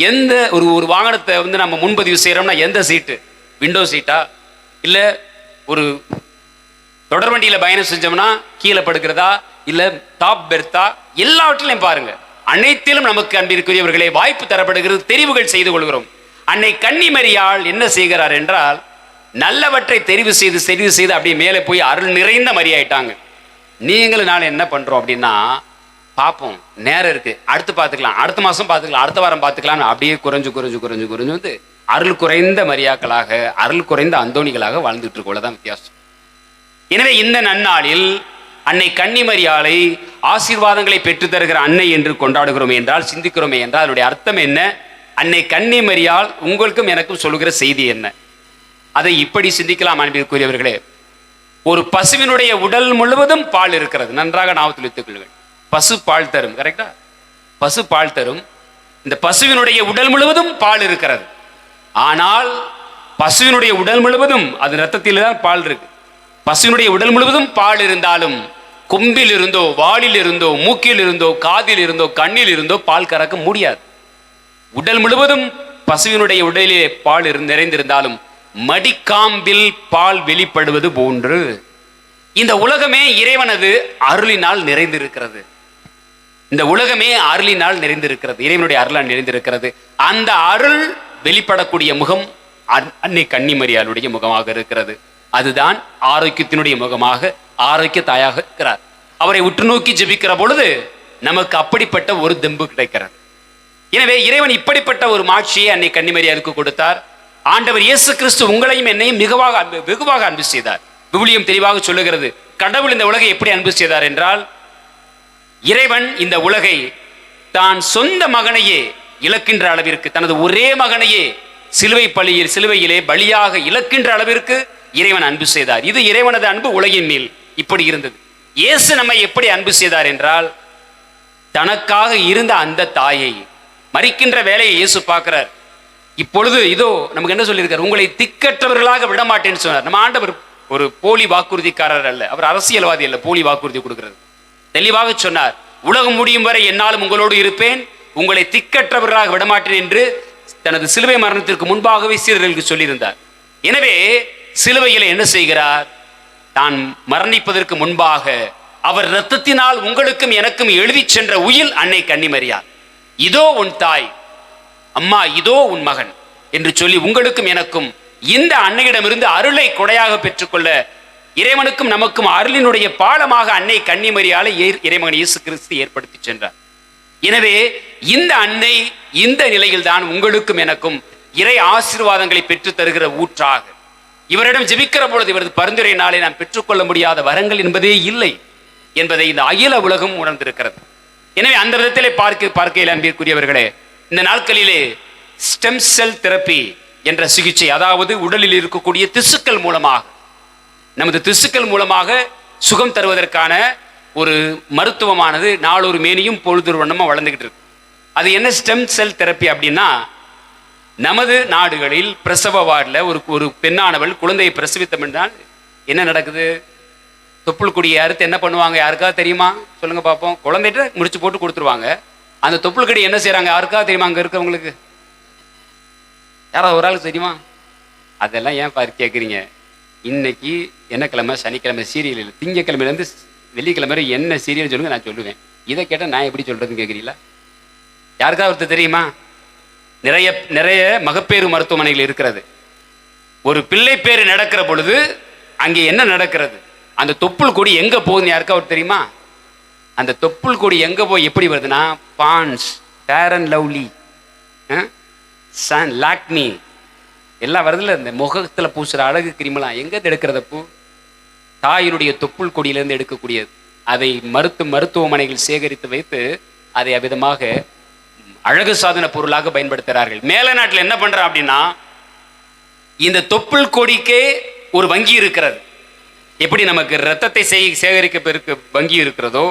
எந்த ஒரு வாகனத்தை நம்ம முன்பதிவு செய்யறோம்னா எந்த சீட்டு, விண்டோ சீட்டா இல்ல ஒரு தொடர்வண்டியில பயணம் செஞ்சோம்னா கீழே படுக்கிறதா இல்ல டாப் பெர்த்தா, எல்லாவற்றிலையும் பாருங்க, அனைத்திலும் நமக்கு அன்பிற்குரியவர்களே வாய்ப்பு தரப்படுகிறது, தெரிவுகள் செய்து கொள்கிறோம். அன்னை கன்னிமரியாள் என்ன செய்கிறார் என்றால், நல்லவற்றை தெரிவு செய்து அப்படியே மேலே போய் அருள் நிறைந்த மரியாயிட்டாங்க. நீங்களும் நாளை என்ன பண்றோம் அப்படின்னா, பார்ப்போம், நேரம் இருக்கு, அடுத்து பார்த்துக்கலாம், அடுத்த மாசம் பார்த்துக்கலாம், அடுத்த வாரம் பார்த்துக்கலாம், அப்படியே குறைஞ்சு வந்து அருள் குறைந்த மரியாக்களாக, அருள் குறைந்த அந்தோணிகளாக வாழ்ந்துட்டு இருக்கோதான் வித்தியாசம். எனவே இந்த நன்னாளில் அன்னை கன்னிமரியாளை ஆசீர்வாதங்களை பெற்று தருகிற அன்னை என்று கொண்டாடுகிறோமே என்றால், சிந்திக்கிறோமே என்றால், அதனுடைய அர்த்தம் என்ன? அன்னை கன்னிமரியாள் உங்களுக்கும் எனக்கும் சொல்லுகிற செய்தி என்ன? அதை இப்படி சிந்திக்கலாம் அன்பிற்குரியவர்களே. ஒரு பசுவினுடைய உடல் முழுவதும் பால் இருக்கிறது, நன்றாக ஞாபகத்தில் வைத்துக் கொள்ளுங்கள். பசு பால் தரும், கரெக்டா? பசு பால் தரும். இந்த பசுவினுடைய உடல் முழுவதும் பால் இருக்கிறது. ஆனால் பசுவினுடைய உடல் முழுவதும், அது ரத்தத்தில் தான் பால் இருக்கு. பசுவினுடைய உடல் முழுவதும் பால் இருந்தாலும் கொம்பில் இருந்தோ, வாளில் இருந்தோ, மூக்கில் இருந்தோ, காதில் இருந்தோ, கண்ணில் இருந்தோ பால் கறக்க முடியாது. உடல் முழுவதும் பசுவினுடைய உடலிலே பால் நிறைந்திருந்தாலும் மடிக்காம்பில் பால் வெளிப்படுவது போன்று இந்த உலகமே இறைவனது அருளினால் நிறைந்திருக்கிறது. இந்த உலகமே அருளினால் நிறைந்திருக்கிறது, இறைவனுடைய அருளால் நிறைந்திருக்கிறது. அந்த அருள் வெளிப்படக்கூடிய முகம் அன்னை கன்னிமரியாளுடைய முகமாக இருக்கிறது. அதுதான் ஆரோக்கியத்தினுடைய முகமாக, ஆரோக்கிய தாயாக இருக்கிறார். அவரை உற்று நோக்கி ஜெபிக்கிற பொழுது நமக்கு அப்படிப்பட்ட ஒரு தெம்பு கிடைக்கிறது. எனவே இறைவன் இப்படிப்பட்ட ஒரு மாட்சியை அன்னை கன்னிமரியாளுக்கு கொடுத்தார். ஆண்டவர் இயேசு கிறிஸ்து உங்களையும் என்னையும் வெகுவாக அன்பு செய்தார். விவிலியம் தெளிவாக சொல்லுகிறது, கடவுள் இந்த உலகை எப்படி அன்பு செய்தார் என்றால், இறைவன் இந்த உலகை தான் சொந்த மகனையே இழக்கின்ற அளவிற்கு, தனது ஒரே மகனையே சிலுவையிலே பலியாக இழக்கின்ற அளவிற்கு இறைவன் அன்பு செய்தார். இது இறைவனது அன்பு உலகின் மேல் இப்படி இருந்தது. இயேசு நம்மை எப்படி அன்பு செய்தார் என்றால், தனக்காக இருந்த அந்த தாயை மரிக்கின்ற வேலையை இயேசு பார்க்கிறார். இப்பொழுது இதோ நமக்கு என்ன சொல்லியிருக்கார்? உங்களை திக்கற்றவர்களாக விட மாட்டேன்னு சொன்னார். நம்ம ஆண்டவர் ஒரு போலி வாக்குறுதிக்காரர் அல்ல, அவர் அரசியல்வாதி அல்ல. போலி வாக்குறுதி கொடுக்கிறது தெளிவாக சொன்னார். உலகம் முடியும் வரை என்னாலும் உங்களோடு இருப்பேன், உங்களை திக்கற்றவர்களாக விடமாட்டேன் என்று தனது சிலுவை மரணத்திற்கு முன்பாகவே சீடர்களுக்கு சொல்லியிருந்தார். எனவே சிலுவையில் என்ன செய்கிறார்? தான் மரணிப்பதற்கு முன்பாக அவர் இரத்தத்தினால் உங்களுக்கும் எனக்கும் எழுதி சென்ற உயில் அன்னை கன்னிமரியாள், இதோ உன் தாய், அம்மா இதோ உன் மகன் என்று சொல்லி உங்களுக்கும் எனக்கும் இந்த அன்னையிடமிருந்து அருளை கொடையாக பெற்றுக்கொள்ள இறைவனுக்கும் நமக்கும் அருளினுடைய பாலமாக அன்னை கன்னிமரியாலை இறைமகன் இயேசு கிறிஸ்து ஏற்படுத்தி சென்றார். எனவே இந்த அன்னை இந்த நிலையில்தான் உங்களுக்கும் எனக்கும் இறை ஆசீர்வாதங்களை பெற்றுத் தருகிற ஊற்றாக, இவரிடம் ஜெபிக்கிற பொழுது இவரது பரிந்துரையினாலே நாம் பெற்றுக்கொள்ள முடியாத வரங்கள் என்பதே இல்லை என்பதை இந்த அகில உலகம் உணர்ந்திருக்கிறது. எனவே அந்த விதத்திலே பார்க்கையில் அன்பிற்குரியவர்களே, இந்த நாட்களிலே ஸ்டெம் செல் தெரப்பி என்ற சிகிச்சை, அதாவது உடலில் இருக்கக்கூடிய திசுக்கள் மூலமாக, நமது திசுக்கள் மூலமாக சுகம் தருவதற்கான ஒரு மருத்துவமானது நாளொரு மேனியும் பொழுதொரு வண்ணமா வளர்ந்துகிட்டு இருக்கு. அது என்ன ஸ்டெம் செல் தெரப்பி அப்படின்னா, நமது நாடுகளில் பிரசவ வார்டில் ஒரு பெண்ணானவள் குழந்தையை பிரசவித்தம் என்றால் என்ன நடக்குது? தொப்புள் கொடியை அறுத்து என்ன பண்ணுவாங்க? யாருக்காவது தெரியுமா? சொல்லுங்க பார்ப்போம். குழந்தைகிட்ட முடிச்சு போட்டு கொடுத்துருவாங்க. அந்த தொப்புள் கொடி என்ன செய்யறாங்க? யாருக்காவது தெரியுமா? அங்க இருக்கவங்களுக்கு யாராவது ஒரு ஆளுக்கு தெரியுமா? அதெல்லாம் ஏன் பாரு கேட்குறீங்க? இன்னைக்கு என்ன கிழமை? சனிக்கிழமை சீரியல் இல்லை. திங்கக்கிழமையிலேருந்து வெள்ளிக்கிழமை வரை என்ன சீரியல் சொல்லுங்க, நான் சொல்லுவேன். இதை கேட்டால் நான் எப்படி சொல்றதுன்னு கேட்குறீங்களா? யாருக்காவது ஒருத்தர் தெரியுமா? நிறைய மகப்பேறு மருத்துவமனைகள் இருக்கிறது. ஒரு பிள்ளை பேரு நடக்கிற பொழுது அங்கே என்ன நடக்கிறது? அந்த தொப்புள் கொடி எங்க போகுதுன்னு யாருக்காவது தெரியுமா? அந்த தொப்புள் கொடி எங்க போய் எப்படி வருதுன்னா, Pond's, Fair and Lovely, Sun, Lakme எல்லாம் வருதுல்ல, இந்த முகத்துல பூசுற அழகு கிரிமலாம் எங்க எடுக்கிறத பூ? தாயினுடைய தொப்புள் கொடியிலிருந்து எடுக்கக்கூடியது. அதை மருத்துவமனைகள் சேகரித்து வைத்து அதை அவ்விதமாக அழகு சாதன பொருளாக பயன்படுத்துகிறார்கள். மேல நாட்டில் என்ன பண்றா அப்படின்னா, இந்த தொப்புள் கொடிக்கே ஒரு வங்கி இருக்கிறது. எப்படி நமக்கு ரத்தத்தை சேகரிக்க வங்கி இருக்கிறதோ,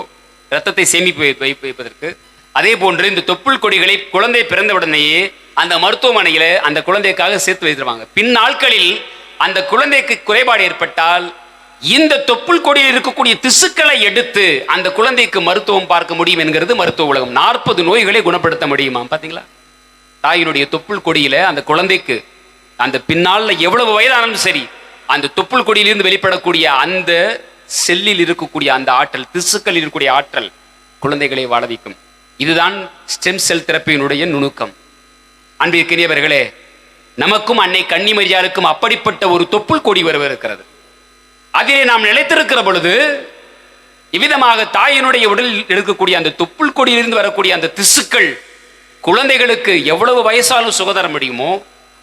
ரத்தத்தை சேமிப்பு வைப்பதற்கு, அதே போன்று இந்த தொப்புள் கொடிகளை குழந்தை பிறந்த உடனேயே அந்த மருத்துவமனையில அந்த குழந்தைக்காக சேர்த்து வைத்திருவாங்க. பின் நாட்களில் அந்த குழந்தைக்கு குறைபாடு ஏற்பட்டால் இந்த தொப்புள் கொடியில் இருக்கக்கூடிய திசுக்களை எடுத்து அந்த குழந்தைக்கு மருத்துவம் பார்க்க முடியும் என்கிறது மருத்துவ உலகம். 40 நோய்களை குணப்படுத்த முடியுமா? பாத்தீங்களா? தாயினுடைய தொப்புள் கொடியில அந்த குழந்தைக்கு அந்த பின்னால எவ்வளவு வயதானாலும் சரி, அந்த தொப்புள் கொடியிலிருந்து வெளிப்படக்கூடிய அந்த செல்லில் இருக்கக்கூடிய அந்த ஆற்றல், திசுக்கள் இருக்கக்கூடிய ஆற்றல் குழந்தைகளை வாழ வைக்கும். இதுதான் ஸ்டெம் செல் தெரப்பியினுடைய நுணுக்கம். அன்பிற்கினியவர்களே, நமக்கும் அன்னை கன்னிமரியாளுக்கும் அப்படிப்பட்ட ஒரு தொப்புள் கொடி வரவிருக்கிறது. அதிலே நாம் நிலைத்திருக்கிற பொழுது இவ்விதமாக தாயினுடைய உடலில் இருக்கக்கூடிய அந்த தொப்புள் கொடியிலிருந்து வரக்கூடிய அந்த திசுக்கள் குழந்தைகளுக்கு எவ்வளவு வயசாலும் சுகதர முடியுமோ,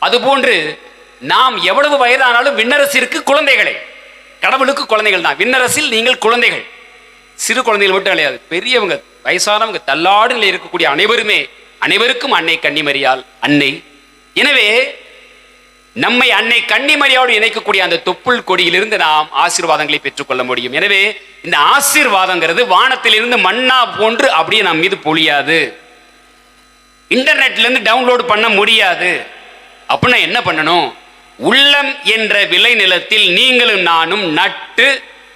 அதுபோன்று நாம் எவ்வளவு வயதானாலும் விண்ணரசிற்கு குழந்தைகளை, கடவுளுக்கு குழந்தைகள் தான். விண்ணரசில் நீங்கள் குழந்தைகள், சிறு குழந்தைகள் மட்டும் கிடையாது, பெரியவங்க, வயசானவங்க, தள்ளாடு நிலையில் இருக்கக்கூடிய அனைவருக்கும் அன்னை கன்னிமரியாள் அன்னை. எனவே நம்மை அன்னை கன்னிமரியாவோடு இணைக்கக்கூடிய அந்த தொப்புள் கொடியிலிருந்து நாம் ஆசீர்வாதங்களை பெற்றுக்கொள்ள முடியும். எனவே இந்த ஆசீர்வாதங்கிறது வானத்திலிருந்து மன்னா போன்று அப்படியே நம் மீது பொழியாது, இன்டர்நெட்ல இருந்து டவுன்லோட் பண்ண முடியாது. அப்படின்னா என்ன பண்ணணும்? உள்ளம் என்ற விளை நிலத்தில் நீங்களும் நானும் நட்டு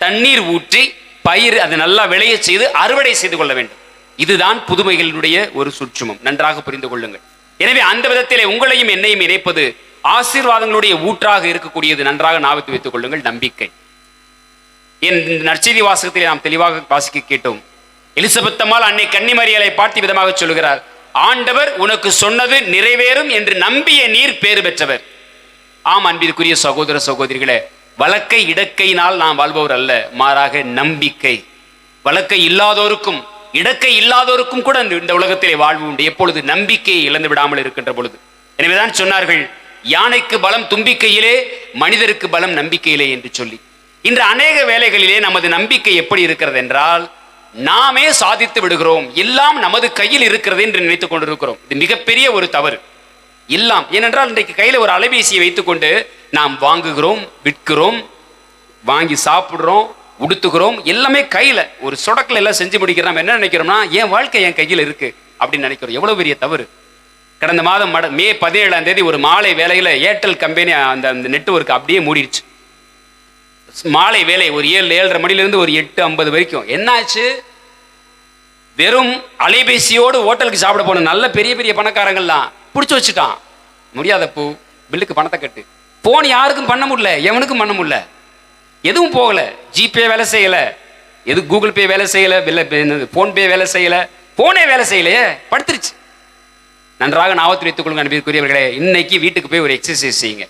தண்ணீர் ஊற்றி பயிர் அதை நல்லா விளைய செய்து அறுவடை செய்து கொள்ள வேண்டும். இதுதான் புதுமைகளுடைய ஒரு சுற்றுமம். நன்றாக புரிந்து கொள்ளுங்கள். எனவே அந்த விதத்திலே உங்களையும் என்னையும் இணைப்பது ஆசீர்வாதங்களுடைய ஊற்றாக இருக்கக்கூடியது. நன்றாக ஞாபகத்தில் வைத்துக் கொள்ளுங்கள், நம்பிக்கை. என் நற்செய்தி வாசகத்திலே நாம் தெளிவாக வாசிக்க கேட்டோம். எலிசபெத் அம்மாள் அன்னை கன்னிமரியாளை பார்த்து விதமாக சொல்லுகிறார், ஆண்டவர் உனக்கு சொன்னது நிறைவேறும் என்று நம்பிய நீர் பேறு பெற்றவர். ஆம் அன்பிற்குரிய சகோதர சகோதரிகளே, வழக்கை இடக்கையினால் நாம் வாழ்பவர் அல்ல, மாறாக நம்பிக்கை. வழக்கை இல்லாதோருக்கும் இடக்கை இல்லாதோருக்கும் கூட இந்த உலகத்திலே வாழ்வு உண்டு, எப்பொழுது நம்பிக்கையை இழந்து விடாமல் இருக்கின்ற பொழுது. எனவேதான் சொன்னார்கள், யானைக்கு பலம் தும்பிக்கையிலே, மனிதருக்கு பலம் நம்பிக்கையிலே என்று சொல்லி. இன்று அநேக வேளைகளிலே நமது நம்பிக்கை எப்படி இருக்கிறது என்றால், நாமே சாதித்து விடுகிறோம், எல்லாம் நமது கையில் இருக்கிறது என்று நினைத்துக் கொண்டிருக்கிறோம். இது மிகப்பெரிய ஒரு தவறு. எல்லாம் ஏனென்றால் இன்றைக்கு கையில ஒரு அலைபேசியை வைத்துக்கொண்டு நாம் வாங்குகிறோம், விற்கிறோம், வாங்கி சாப்பிடுறோம், உடுத்துகிறோம், எல்லாமே கையில ஒரு சொடக்கில் எல்லாம் செஞ்சு முடிக்கிறோம். என்ன நினைக்கிறோம்னா, என் வாழ்க்கை என் கையில் இருக்கு அப்படின்னு நினைக்கிறோம். எவ்வளவு பெரிய தவறு. கடந்த மாதம் மே 17ஆம் தேதி ஒரு மாலை வேலையில ஏர்டெல் கம்பெனி அந்த நெட்வொர்க் அப்படியே மூடிடுச்சு. மாலை வேலை ஒரு 7-7:30 மணிலிருந்து ஒரு 8:50 வரைக்கும். என்னாச்சு? வெறும் அலைபேசியோடு ஹோட்டலுக்கு சாப்பிட போன நல்ல பெரிய பெரிய பணக்காரங்கள்லாம் பிடிச்சி வச்சுட்டான். முடியாத பூ, பில்லுக்கு பணத்தை கட்டு. போன் யாருக்கும் பண்ண முடியல, எவனுக்கும் பண்ண முடியல, எதுவும் போகல. ஜிபே வேலை செய்யல, எது கூகுள் பே வேலை செய்யல, போன்பே வேலை செய்யல, போனே வேலை செய்யலையே, படுத்துருச்சு. நன்றாக ஞாபகத்தில் வைத்துக் கொள்ளுங்க அன்பிற்குரியவர்களே. இன்னைக்கு வீட்டுக்கு போய் ஒரு எக்ஸசைஸ் செய்யுங்க.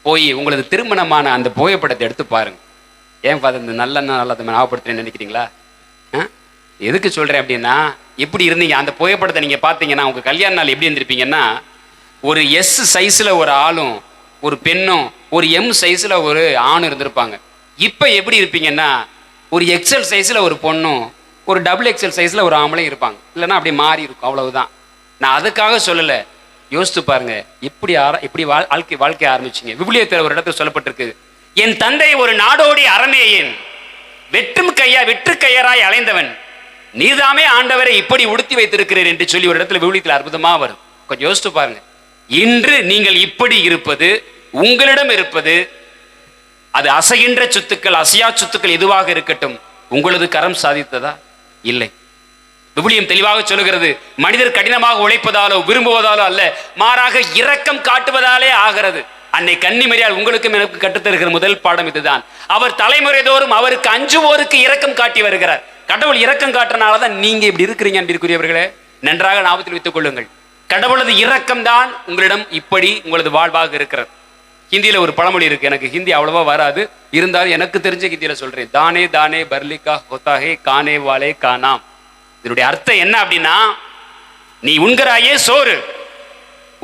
போய் உங்களது திருமணமான அந்த புகைப்படத்தை எடுத்து பாருங்க. ஏன் ஃபாதர் இந்த நல்லதை ஞாபகப்படுத்துறேன்னு நினைக்கிறீங்களா? எதுக்கு சொல்றேன் அப்படின்னா, எப்படி இருந்தீங்க அந்த புகைப்படத்தை நீங்க பார்த்தீங்கன்னா உங்க கல்யாண நாள் எப்படி இருந்திருப்பீங்கன்னா, ஒரு எஸ் சைஸ்ல ஒரு ஆளும் ஒரு பெண்ணும், ஒரு எம் சைஸ்ல ஒரு ஆணும் இருந்திருப்பாங்க. இப்ப எப்படி இருப்பீங்கன்னா, ஒரு எக்ஸல் சைஸ்ல ஒரு பொண்ணும் ஒரு டபுள் எக்ஸல் சைஸ்ல ஒரு ஆம்பளையும் இருப்பாங்க. இல்லைன்னா அப்படி மாறி இருக்கும், அவ்வளவுதான். நான் அதுக்காக சொல்லலை, யோசித்து பாருங்க எப்படி வாழ்க்கை ஆரம்பிச்சிங்க. விவிலியத்தில் ஒரு இடத்துல சொல்லப்பட்டிருக்கு, என் தந்தை ஒரு நாடோடி அரமேயன், வெற்று கையராய் அலைந்தவன், நீதாமே ஆண்டவரை இப்படி உடுத்தி வைத்திருக்கிறீர் என்று சொல்லி ஒரு இடத்துல விவிலியத்தில் அற்புதமா வரும். கொஞ்சம் யோசித்து பாருங்க. இன்று நீங்கள் இப்படி இருப்பது, உங்களிடம் இருப்பது, அது அசைகின்ற சொத்துக்கள் அசையா சொத்துக்கள் எதுவாக இருக்கட்டும், உங்களது கரம் சாதித்ததா? இல்லை. விவிலியம் தெளிவாக சொல்லுகிறது, மனிதர் கடினமாக உழைப்பதாலோ விரும்புவதாலோ அல்ல, மாறாக இரக்கம் காட்டுவதாலே ஆகிறது. அன்னை கன்னிமரியாள் உங்களுக்கும் எனக்கு கற்றுத்தருகிற முதல் பாடம் இதுதான். அவர் தலைமுறை தோறும் அவருக்கு அஞ்சுவோருக்கு இரக்கம் காட்டி வருகிறார். கடவுள் இரக்கம் காட்டுறனாலதான் நீங்க இப்படி இருக்கிறீங்க அன்பிற்குரியவர்களே. நன்றாக ஞாபகத்தில் வைத்துக் கொள்ளுங்கள். கடவுளது இரக்கம் தான் உங்களிடம் இப்படி உங்களது வாழ்வாக இருக்கிறது. ஹிந்தியில ஒரு பழமொழி இருக்கு, எனக்கு ஹிந்தி அவ்வளவா வராது, இருந்தாலும் எனக்கு தெரிஞ்ச ஹிந்தியில சொல்றேன். தானே தானே பர்லிகா ஹோதாஹே கானே வாலே கானாம். இதனுடைய அர்த்தம் என்ன அப்படின்னா, நீ உண்கிறாயே சோறு,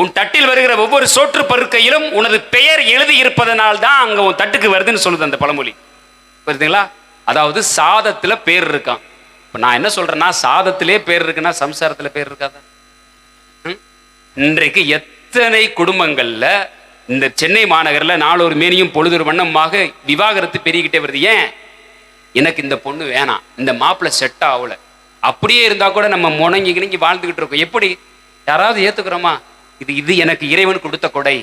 உன் தட்டில் வருகிற ஒவ்வொரு சோற்று பருக்கையிலும் உனது பெயர் எழுதி இருப்பதனால் தான் அங்க உன் தட்டுக்கு வருதுன்னு சொல்லுது அந்த பழமொழி. புரியுதுங்களா? அதாவது சாதத்துல பேர் இருக்கான். இப்ப நான் என்ன சொல்றேன்னா, சாதத்திலே பேர் இருக்குன்னா சம்சாரத்துல பேர் இருக்காதா? இன்றைக்கு எத்தனை குடும்பங்கள்ல இந்த சென்னை மாநகர்ல நாளொரு மேனியும் பொழுதொரு வண்ணமாக விவாகரத்து பெருகிட்டே வருது. ஏன்? எனக்கு இந்த பொண்ணு வேணாம், இந்த மாப்பிள்ளை செட் ஆகல. அப்படியே இருந்தா கூட நம்ம முணங்கி வாழ்ந்துகிட்டு இருக்கோம். எப்படி யாராவது ஏத்துக்கிறோமா? இது எனக்கு இறைவன் கொடுத்த கொடை,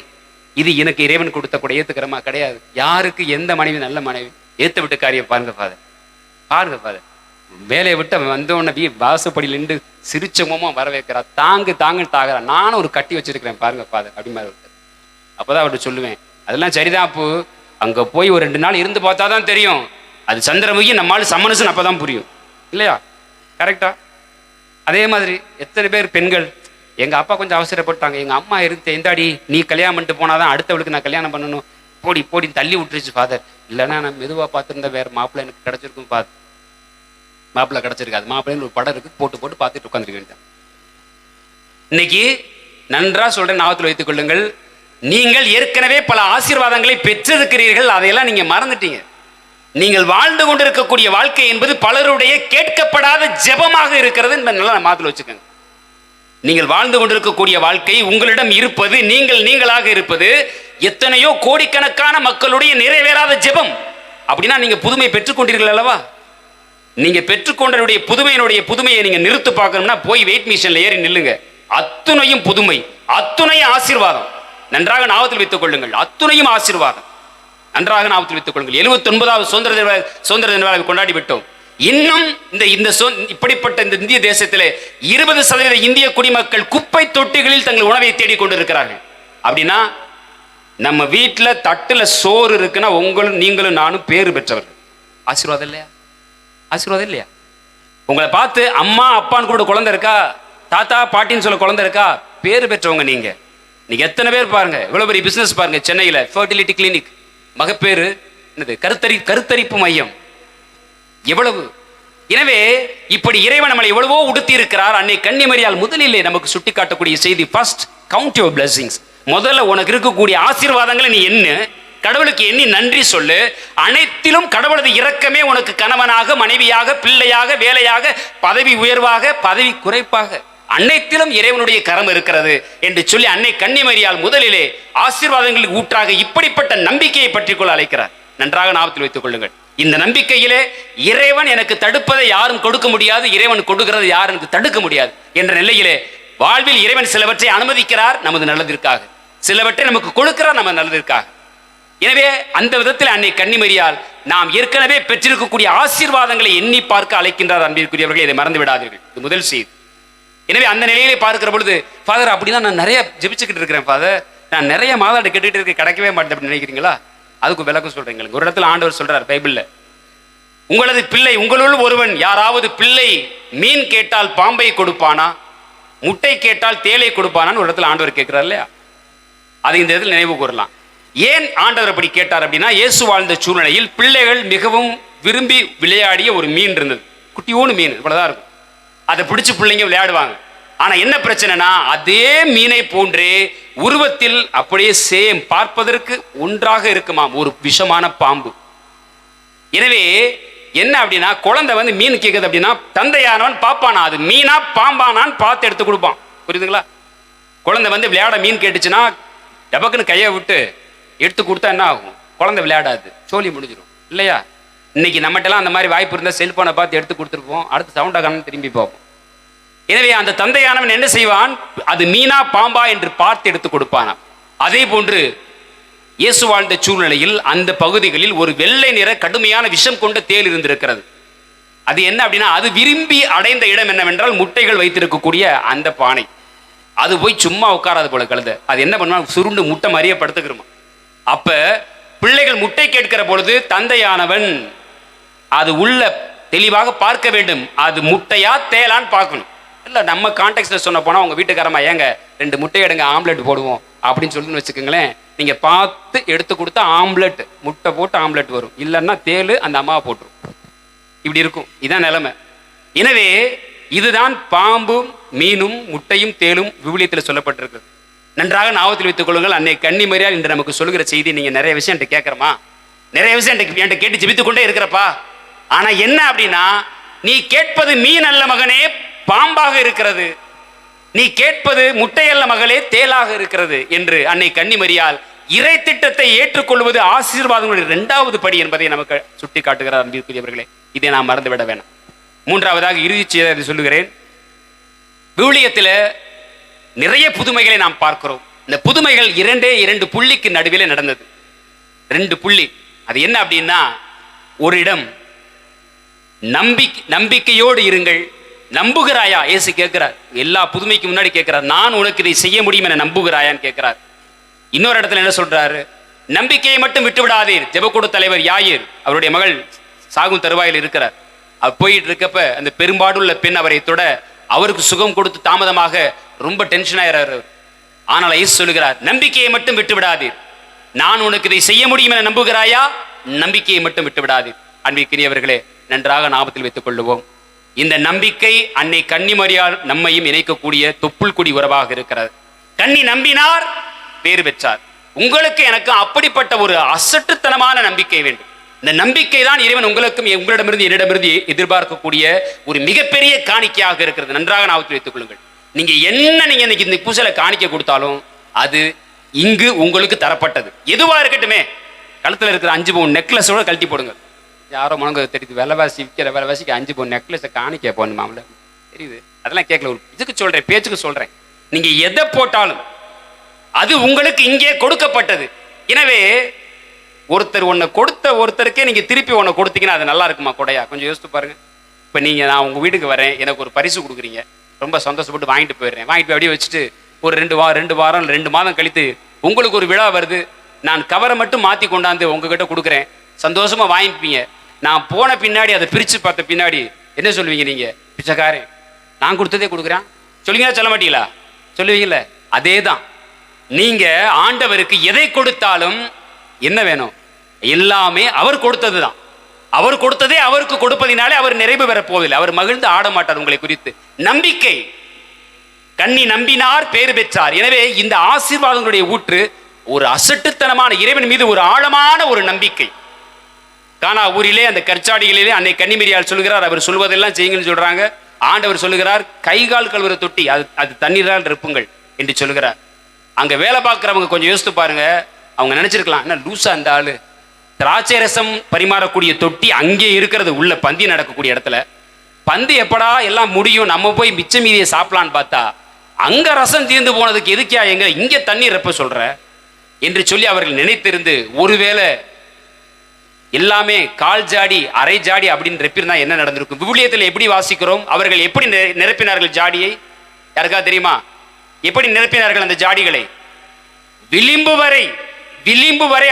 இது எனக்கு இறைவன் கொடுத்த கொடை, ஏத்துக்கிறோமா? கிடையாது. யாருக்கு எந்த மனைவி நல்ல மனைவி? ஏத்து விட்டு காரியம் பாருங்க ஃபாதர். வேலையை விட்டு வந்தோடனே வாசப்படியில் நின்று சிரிச்சமுமா வர வைக்கிறா, தாங்குன்னு தாகுறா, நானும் ஒரு கட்டி வச்சிருக்கிறேன் பாருங்க ஃபாதர் அப்படி மாதிரி. அப்பதான் அவர்கிட்ட சொல்லுவேன், அதெல்லாம் சரிதான் அப்பு, அங்க போய் ஒரு 2 நாள் இருந்து பார்த்தா தான் தெரியும் அது சந்திரமுகி நம்மளால சமனசுன்னு, அப்பதான் புரியும் இல்லையா? கரெக்டா? அதே மாதிரி எத்தனை பேர் பெண்கள், எங்க அப்பா கொஞ்சம் அவசரப்பட்டாங்க, எங்க அம்மா இருந்து எந்தாடி நீ கல்யாணம் பண்ணிட்டு போனாதான் அடுத்தவளுக்கு நான் கல்யாணம் பண்ணணும், போடி தள்ளி விட்டுருச்சு ஃபாதர். இல்லைன்னா நான் மெதுவா பார்த்துருந்தா வேற மாப்பிள்ளை எனக்கு கிடைச்சிருக்கும் ஃபாதர். மாப்பிள்ளை கிடைச்சிருக்காது, மாப்பிள்ளைன்னு ஒரு படம் இருக்கு, போட்டு பார்த்துட்டு உட்காந்துருக்க வேண்டியது. இன்னைக்கு நன்றா சொல்றேன், ஞாபகத்தில் வைத்துக் கொள்ளுங்கள், நீங்கள் ஏற்கனவே பல ஆசீர்வாதங்களை பெற்றிருக்கிறீர்கள், அதையெல்லாம் நீங்க மறந்துட்டீங்க. நீங்கள் வாழ்ந்து கொண்டிருக்கக்கூடிய வாழ்க்கை என்பது பலருடைய கேட்கப்படாத ஜெபமாக இருக்கிறது என்பதை நல்லா மாத்திர வச்சுக்கோங்க. நீங்கள் வாழ்ந்து கொண்டிருக்கக்கூடிய வாழ்க்கை, உங்களிடம் இருப்பது, நீங்களாக இருப்பது எத்தனையோ கோடிக்கணக்கான மக்களுடைய நிறைவேறாத ஜெபம். அப்படின்னா நீங்க புதுமை பெற்றுக்கொண்டீர்கள் அல்லவா? நீங்க பெற்றுக்கொண்டனுடைய புதுமையை நீங்க நிறுத்து பார்க்கணும்னா போய் வெயிட் மிஷின்ல ஏறி நில்லுங்க. அத்துணையும் புதுமை, அத்துணையும் ஆசீர்வாதம். நன்றாக ஞாபகத்தில் வைத்துக் கொள்ளுங்கள், அத்துணையும் ஆசீர்வாதம். நன்றாக ஞாபகத்தில் வைத்துக் கொள்ளுங்கள். 79வது சுதந்திர தின விழாவை கொண்டாடி விட்டோம். இன்னும் இப்படிப்பட்ட இந்த இந்திய தேசத்திலே 20% இந்திய குடிமக்கள் குப்பை தொட்டிகளில் தங்கள் உணவை தேடிக் கொண்டிருக்கிறார்கள். அப்படின்னா நம்ம வீட்டுல தட்டுல சோறு இருக்குன்னா நீங்களும் நானும் பேரு பெற்றவர்கள். ஆசீர்வாதம் இல்லையா? ஆசீர்வாதம் இல்லையா? உங்களை பார்த்து அம்மா அப்பான்னு கூட குழந்தை இருக்கா, தாத்தா பாட்டின்னு சொல்ல குழந்தை இருக்கா, பேரு பெற்றவங்க நீங்க. நீங்க எத்தனை பேர் பாருங்க, இவ்வளவு பெரிய பிசினஸ் பாருங்க, சென்னையில ஃபர்டிலிட்டி கிளினிக், மகப்பேறு என்னது கருத்தரிப்பு மையம், எவ்வளவு. எனவே இப்படி இறைவன் நம்மளை எவ்வளவோ உடுத்தி இருக்கிறார். அன்னை கன்னிமரியாள் முதலிலே நமக்கு சுட்டி காட்டக்கூடிய செய்தி, ஃபர்ஸ்ட் கவுண்ட் யுவர் பிளெஸிங்ஸ். முதல்ல உனக்கு இருக்கக்கூடிய ஆசீர்வாதங்களை நீ என்ன கடவுளுக்கு எண்ணி நன்றி சொல்லு. அனைத்திலும் கடவுளது இரக்கமே உனக்கு கணவனாக, மனைவியாக, பிள்ளையாக, வேலையாக, பதவி உயர்வாக, பதவி குறைப்பாக, அனைத்திலும் இறைவனுடைய கரம் இருக்கிறது என்று சொல்லி அன்னை கன்னிமரியாள் முதலிலே ஆசீர்வாதங்களுக்கு ஊற்றாக இப்படிப்பட்ட நம்பிக்கையை பற்றி கொள்ள அழைக்கிறார். நன்றாக ஞாபகத்தில் வைத்துக் கொள்ளுங்கள். இந்த நம்பிக்கையிலே இறைவன் எனக்கு தடுப்பதை யாரும் கொடுக்க முடியாது, இறைவன் கொடுக்கிறது யாரும் எனக்கு தடுக்க முடியாது என்ற நிலையிலே வாழ்வில் இறைவன் சிலவற்றை அனுமதிக்கிறார் நமது நல்லதற்காக, சிலவற்றை நமக்கு கொடுக்கிறார் நமது நல்லதற்காக. எனவே அந்த விதத்தில் அன்னை கன்னிமரியாள் நாம் ஏற்கனவே பெற்றிருக்கக்கூடிய ஆசீர்வாதங்களை எண்ணி பார்க்க அழைக்கின்றார். அன்பிற்குரியவர்களே, இதை மறந்து விடாதீர்கள், இது முதல் செய்தி. எனவே அந்த நிலையிலே பார்க்கிற பொழுது, ஃபாதர் அப்படின்னா நான் நிறைய ஜெபிச்சுக்கிட்டு இருக்கிறேன் ஃபாதர், நான் நிறைய மாதாடு கேட்டுட்டு இருக்க, கிடைக்கவே மாட்டேன் அப்படின்னு நினைக்கிறீங்களா? அதுக்கு விளக்கம் சொல்றீங்க. ஒரு இடத்துல ஆண்டவர் சொல்றார் பைபிள்ல, உங்களது பிள்ளை, உங்களுள் ஒருவன் யாராவது பிள்ளை மீன் கேட்டால் பாம்பை கொடுப்பானா, முட்டை கேட்டால் தேலை கொடுப்பானான்னு ஒரு இடத்துல ஆண்டவர் கேட்கிறார் இல்லையா? அதை இந்த இடத்துல நினைவு கூறலாம். ஏன் ஆண்டவர் அப்படி கேட்டார் அப்படின்னா, இயேசு வாழ்ந்த சூழ்நிலையில் பிள்ளைகள் மிகவும் விரும்பி விளையாடிய ஒரு மீன் இருந்தது. குட்டியோன்னு மீன், இவ்வளவுதான் இருக்கும். அதை பிடிச்சு பிள்ளைங்க விளையாடுவாங்க. ஆனா என்ன பிரச்சனைனா, அதே மீனை போன்றே உருவத்தில் அப்படியே சேம், பார்ப்பதற்கு ஒன்றாக இருக்குமாம் ஒரு விஷமான பாம்பு. எனவே என்ன அப்படின்னா, குழந்தை வந்து மீன் கேட்குது அப்படின்னா தந்தையானவன் பாப்பானா அது மீனா பாம்பானான்னு பார்த்து எடுத்து கொடுப்பான். புரியுதுங்களா? குழந்தை வந்து விளையாட மீன் கேட்டுச்சுன்னா டபக்குன்னு கையை விட்டு எடுத்து கொடுத்தா என்ன ஆகும்? குழந்தை விளையாடாது, சோழி முடிஞ்சிடும் இல்லையா? இன்னைக்கு நம்மகிட்டலாம் அந்த மாதிரி வாய்ப்பு இருந்தால் செல்போனை பார்த்து எடுத்து கொடுத்துருப்போம், அடுத்து சவுண்டாக திரும்பி பார்ப்போம். எனவே அந்த தந்தையானவன் என்ன செய்வான்? அது மீனா பாம்பா என்று பார்த்து எடுத்து கொடுப்பானா. அதே போன்று இயேசு வாழ்ந்த சூழ்நிலையில் அந்த பகுதிகளில் ஒரு வெள்ளை நிற கடுமையான விஷம் கொண்ட தேள் இருந்திருக்கிறது. அது என்ன அப்படின்னா, அது விரும்பி அடைந்த இடம் என்னவென்றால் முட்டைகள் வைத்திருக்கக்கூடிய அந்த பானை. அது போய் சும்மா உட்காராது போல கழுதை. அது என்ன பண்ணுவா? சுருண்டு முட்டை மாதிரியே படுத்துக்கிறோமா. அப்ப பிள்ளைகள் முட்டை கேட்கிற பொழுது தந்தையானவன் அது உள்ள தெளிவாக பார்க்க வேண்டும், அது முட்டையா தேலான்னு பார்க்கணும். இல்லை நம்ம கான்டெக்ட்ல சொன்ன போனா, உங்க வீட்டுக்காரமா ஏங்க 2 முட்டை எடுங்க ஆம்லெட் போடுவோம் அப்படின்னு சொல்லுன்னு வச்சுக்கோங்களேன், நீங்க பார்த்து எடுத்து கொடுத்தா ஆம்லெட், முட்டை போட்டு ஆம்லெட் வரும், இல்லைன்னா தேலு அந்த அம்மாவை போட்டுரும். இப்படி இருக்கும். இதான் நிலைமை. எனவே இதுதான் பாம்பும் மீனும் முட்டையும் தேலும் விவிலியத்தில் சொல்லப்பட்டிருக்கிறது. நன்றாக ஞாபகத்தில் வைத்துக் கொள்ளுங்கள். அன்னை கன்னிமரியாள் இன்று நமக்கு சொல்லுகிற செய்தி, நீங்க நிறைய விஷயம் என்கிட்ட கேட்கறமா, நிறைய விஷயம் என்கிட்ட கேட்டு ஜெபித்துக் கொண்டே இருக்கிறப்பா. ஆனா என்ன அப்படின்னா, நீ கேட்பது மீன் அல்ல மகனே, பாம்பாக இருக்கிறது. நீ கேட்பது முட்டை அல்ல மகளே, தேலாக இருக்கிறது என்று அன்னை கன்னிமரியாள் இறை திட்டத்தை ஏற்றுக்கொள்வது ஆசீர்வாதங்களுடைய 2வது படி என்பதை நமக்கு சுட்டி காட்டுகிறார். அன்பிற்குரியவர்களே, இதை நாம் மறந்துவிட வேண்டாம். 3வதாக இறுதி செய்தி சொல்லுகிறேன். விவிலியத்தில் நிறைய புதுமைகளை நாம் பார்க்கிறோம். இந்த புதுமைகள் 2 புள்ளிக்கு நடுவில் நடந்தது. 2 புள்ளி. அது என்ன அப்படின்னா, ஒரு இடம் நம்பிக்கையோடு இருங்கள், நம்புகிறாயா? இயேசு கேட்கிறார். எல்லா புதுமைக்கு முன்னாடி கேட்கிறார், நான் உனக்கு இதை செய்ய முடியும் என நம்புகிறாயான்னு கேட்கிறார். இன்னொரு இடத்துல என்ன சொல்றாரு? நம்பிக்கையை மட்டும் விட்டு விடாதீர். ஜெபக்கூட தலைவர் யாயிர், அவருடைய மகள் சாகும் தருவாயில் இருக்கிறார். அவர் போயிட்டு இருக்கப்ப அந்த பெரும்பாடுள்ள பெண் அவரை தொட, அவருக்கு சுகம் கொடுத்து தாமதமாக ரொம்ப டென்ஷன் ஆகிறார். ஆனால் இயேசு சொல்லுகிறார், நம்பிக்கையை மட்டும் விட்டு விடாதீர். நான் உனக்கு இதை செய்ய முடியும் என நம்புகிறாயா? நம்பிக்கையை மட்டும் விட்டு விடாதீர். அன்பிற்குரியவர்களே, நன்றாக ஞாபகத்தில் வைத்துக் கொள்ளுவோம். இந்த நம்பிக்கை அன்னை கன்னிமரியாள் நம்மையும் இணைக்கக்கூடிய தொப்புள் கொடி உறவாக இருக்கிறது. கன்னி நம்பினார், பேறு பெற்றார். உங்களுக்கு எனக்கு அப்படிப்பட்ட ஒரு அசட்டுத்தனமான நம்பிக்கை வேண்டும். இந்த நம்பிக்கை தான் இறைவன் உங்களுக்கும் உங்களிடமிருந்து என்னிடமிருந்து எதிர்பார்க்கக்கூடிய ஒரு மிகப்பெரிய காணிக்கையாக இருக்கிறது. நன்றாக ஞாபகத்தில் வைத்துக் கொள்ளுங்கள். நீங்க இன்னைக்கு இந்த பூசலை காணிக்கை கொடுத்தாலும் அது இங்கு உங்களுக்கு தரப்பட்டது. எதுவா இருக்கட்டுமே, கழுத்துல இருக்கிற 5 பவுன் நெக்லஸோட கழட்டி போடுங்க. யாரோ மனங்க தெரியுது, விலைவாசி விற்கிற விலைவாசிக்கு 5 பவுன் நெக்லஸை காணிக்கை போடணுமாம்ல, தெரியுது. அதெல்லாம் கேட்கல, ஒரு இதுக்கு சொல்றேன், பேச்சுக்கு சொல்றேன். நீங்க எதை போட்டாலும் அது உங்களுக்கு இங்கே கொடுக்கப்பட்டது. எனவே ஒருத்தர் ஒன்றை கொடுத்த ஒருத்தருக்கே நீங்க திருப்பி ஒன்றை கொடுத்தீங்கன்னா அது நல்லா இருக்குமா? கொடையா? கொஞ்சம் யோசித்து பாருங்க. இப்ப நீங்க, நான் உங்க வீட்டுக்கு வரேன், எனக்கு ஒரு பரிசு கொடுக்குறீங்க, ரொம்ப சந்தோஷப்பட்டு வாங்கிட்டு போயிடுறேன். வாங்கிட்டு போய் அப்படியே வச்சுட்டு ஒரு 2 வாரம் 2 மாதம் கழித்து உங்களுக்கு ஒரு விழா வருது, நான் கவரை மட்டும் மாத்தி கொண்டாந்து உங்ககிட்ட கொடுக்குறேன், சந்தோஷமா வாங்கிப்பீங்க. நான் போன பின்னாடி அதை பிரிச்சு பார்த்த பின்னாடி என்ன சொல்லுவீங்க? நீங்க பிச்சைக்காரன், நான் கொடுத்ததே கொடுக்குறேன் சொல்லுவீங்களா? சொல்ல மாட்டீங்களா? சொல்லுவீங்கல்ல. அதே தான். நீங்க ஆண்டவருக்கு எதை கொடுத்தாலும் என்ன வேணும்? எல்லாமே அவர் கொடுத்தது தான். அவர் கொடுத்ததே அவருக்கு கொடுப்பதினாலே அவர் நிறைவு பெற போவதில்லை. அவர் மகிழ்ந்து ஆட மாட்டார் உங்களை குறித்து. நம்பிக்கை. கன்னி நம்பினார், பேறு பெற்றார். எனவே இந்த ஆசீர்வாதங்களுடைய ஊற்று ஒரு அசட்டுத்தனமான இறைவன் மீது ஒரு ஆழமான ஒரு நம்பிக்கை. கானா ஊரிலே அந்த கற்சாடிகளிலே அன்னை கன்னிமரியாள் சொல்கிறார், அவர் சொல்வதெல்லாம் செய்யுங்கன்னு சொல்றாங்க. ஆண்டவர் சொல்லுகிறார், கைகால் கழுவுற தொட்டி அது தண்ணீரால் இருப்புங்கள் என்று சொல்லுகிறார். அங்க வேலை பார்க்கிறவங்க கொஞ்சம் யோசித்து பாருங்க. அவங்க நினைச்சிருக்கலாம், என்ன லூசா அந்த ஆளு, திராட்சை ரசம் பரிமாறக்கூடிய தொட்டி அங்கே இருக்கிறது, உள்ள பந்தி நடக்கக்கூடிய இடத்துல. பந்தி எப்படா எல்லாம் முடியும், நம்ம போய் மிச்ச மீதியை சாப்பிடலான்னு பார்த்தா அங்க ரசம் தீர்ந்து போனதுக்கு எதுக்கியா எங்க இங்கே தண்ணீர் எப்ப சொல்ற என்று சொல்லி அவர்கள் நினைத்திருந்து, ஒருவேளை எல்லாமே கால் ஜாடி அரை ஜாடி அப்படின்னு ரெப்பிருந்தா என்ன நடந்திருக்கும்? விவிலியத்தில் எப்படி வாசிக்கிறோம்? அவர்கள் எப்படி நிரப்பினார்கள் ஜாடியை? யாருக்கா தெரியுமா? எப்படி நிரப்பினார்கள் அந்த ஜாடிகளை? விளிம்பு வரை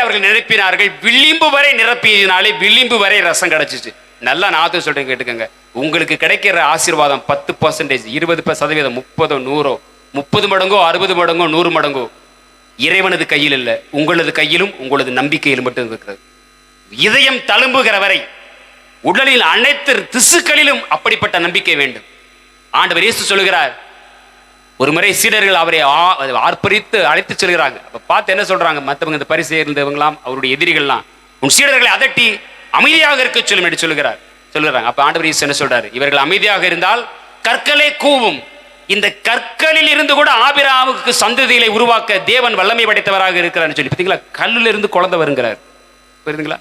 அவர்கள் நிரப்பினார்கள். விளிம்பு வரை நிரப்பியதினாலே விளிம்பு வரை ரசம் கிடைச்சிச்சு. நல்லா நான் சொல்றேன், கேட்டுக்கங்க. உங்களுக்கு கிடைக்கிற ஆசீர்வாதம் 10%, 20%, 30, 100, 30 மடங்கோ 60 மடங்கோ 100 மடங்கோ இறைவனது கையில் இல்லை, உங்களது கையிலும் உங்களது நம்பிக்கையிலும் மட்டும் இருக்கிறது. இதயம் தழும்புகிற வரை உடலில் அனைத்து திசுக்களிலும் அப்படிப்பட்ட நம்பிக்கை வேண்டும். ஆண்டவர் இயேசு சொல்லுகிறார், ஒரு முறை சீடர்கள் அவரை ஆர்ப்பரித்து அழைத்து சொல்கிறாங்க. அப்ப பார்த்து என்ன சொல்றாங்க, மற்றவங்க இந்த பரிசேயர் இருந்தவங்களாம் அவருடைய எதிரிகள்லாம், உன் சீடர்களை அதட்டி அமைதியாக இருக்க சொல்லும் என்று சொல்லுறாங்க. அப்ப ஆண்டவர் இயேசு என்ன சொல்றாரு, இவர்கள் அமைதியாக இருந்தால் கற்களே கூவும். இந்த கற்களில் இருந்து கூட ஆபிரகாமுக்கு சந்ததிகளை உருவாக்க தேவன் வல்லமை படைத்தவராக இருக்கிறார் சொல்லி பார்த்தீங்களா, கல்லில் இருந்து குழந்தை வருங்கிறார். புரியுதுங்களா?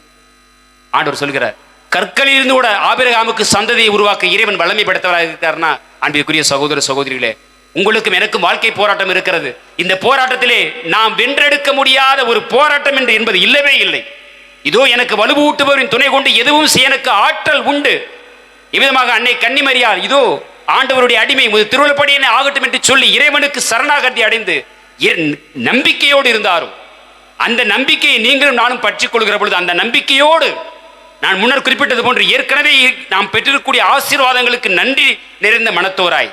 ஆண்டவர் சொல்கிறார், கற்களில் இருந்து கூட ஆபிரகாமுக்கு சந்ததியை உருவாக்க இறைவன் வல்லமை படைத்தவராக இருக்கிறார்னா, அன்பிற்குரிய சகோதர சகோதரிகளே, உங்களுக்கும் எனக்கும் வாழ்க்கை போராட்டம் இருக்கிறது. இந்த போராட்டத்திலே நாம் வென்றெடுக்க முடியாத ஒரு போராட்டம் என்று என்பது இல்லவே இல்லை. இதோ எனக்கு வலுவூட்டுபவரின் துணை கொண்டு எதுவும் எனக்கு ஆற்றல் உண்டு. இவ்விதமாக அன்னை கன்னிமரியாள் இதோ ஆண்டவருடைய அடிமை திருவள்ளுப்படியே ஆகட்டும் என்று சொல்லி இறைவனுக்கு சரணாகதி அடைந்து நம்பிக்கையோடு இருந்தாரும். அந்த நம்பிக்கையை நீங்களும் நானும் பற்றிக் கொள்கிற பொழுது, அந்த நம்பிக்கையோடு நான் முன்னர் குறிப்பிட்டது போன்று ஏற்கனவே நாம் பெற்றிருக்கக்கூடிய ஆசீர்வாதங்களுக்கு நன்றி நிறைந்த மனத்தோராய்,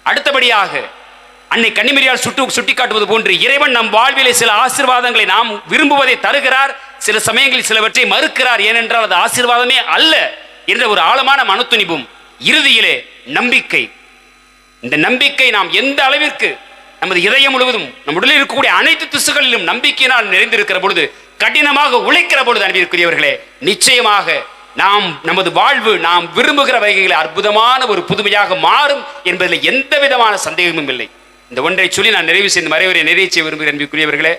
அடுத்தபடியாக அன்னை கன்னிமரியாள் சுட்டி காட்டுவது போன்று இறைவன் நம் வாழ்விலே சில ஆசீர்வாதங்களை நாம் விரும்புவதை தருகிறார், சில சமயங்களில் சிலவற்றை மறுக்கிறார். ஏனென்றால் அது ஆசீர்வாதமே அல்ல என்ற ஒரு ஆழமான மனத்துணிவும், இறுதியிலே நம்பிக்கை. இந்த நம்பிக்கை நாம் எந்த அளவிற்கு நமது இதயம் முழுவதும் நம் உடலில் இருக்கக்கூடிய அனைத்து திசுகளிலும் நம்பிக்கையினால் நிறைந்திருக்கிற பொழுது, கடினமாக உழைக்கிற பொழுது, அன்பிற்குரியவர்களே, நிச்சயமாக நாம் நமது வாழ்வு நாம் விரும்புகிற வகைகளை அற்புதமான ஒரு புதுமையாக மாறும் என்பதில் எந்த விதமான சந்தேகமும் இல்லை. இந்த ஒன்றை சொல்லி நான் நிறைவு செய்து மறைவரை நிறைவு செய்ய விரும்புகிறேன். அன்பிற்குரியவர்களே,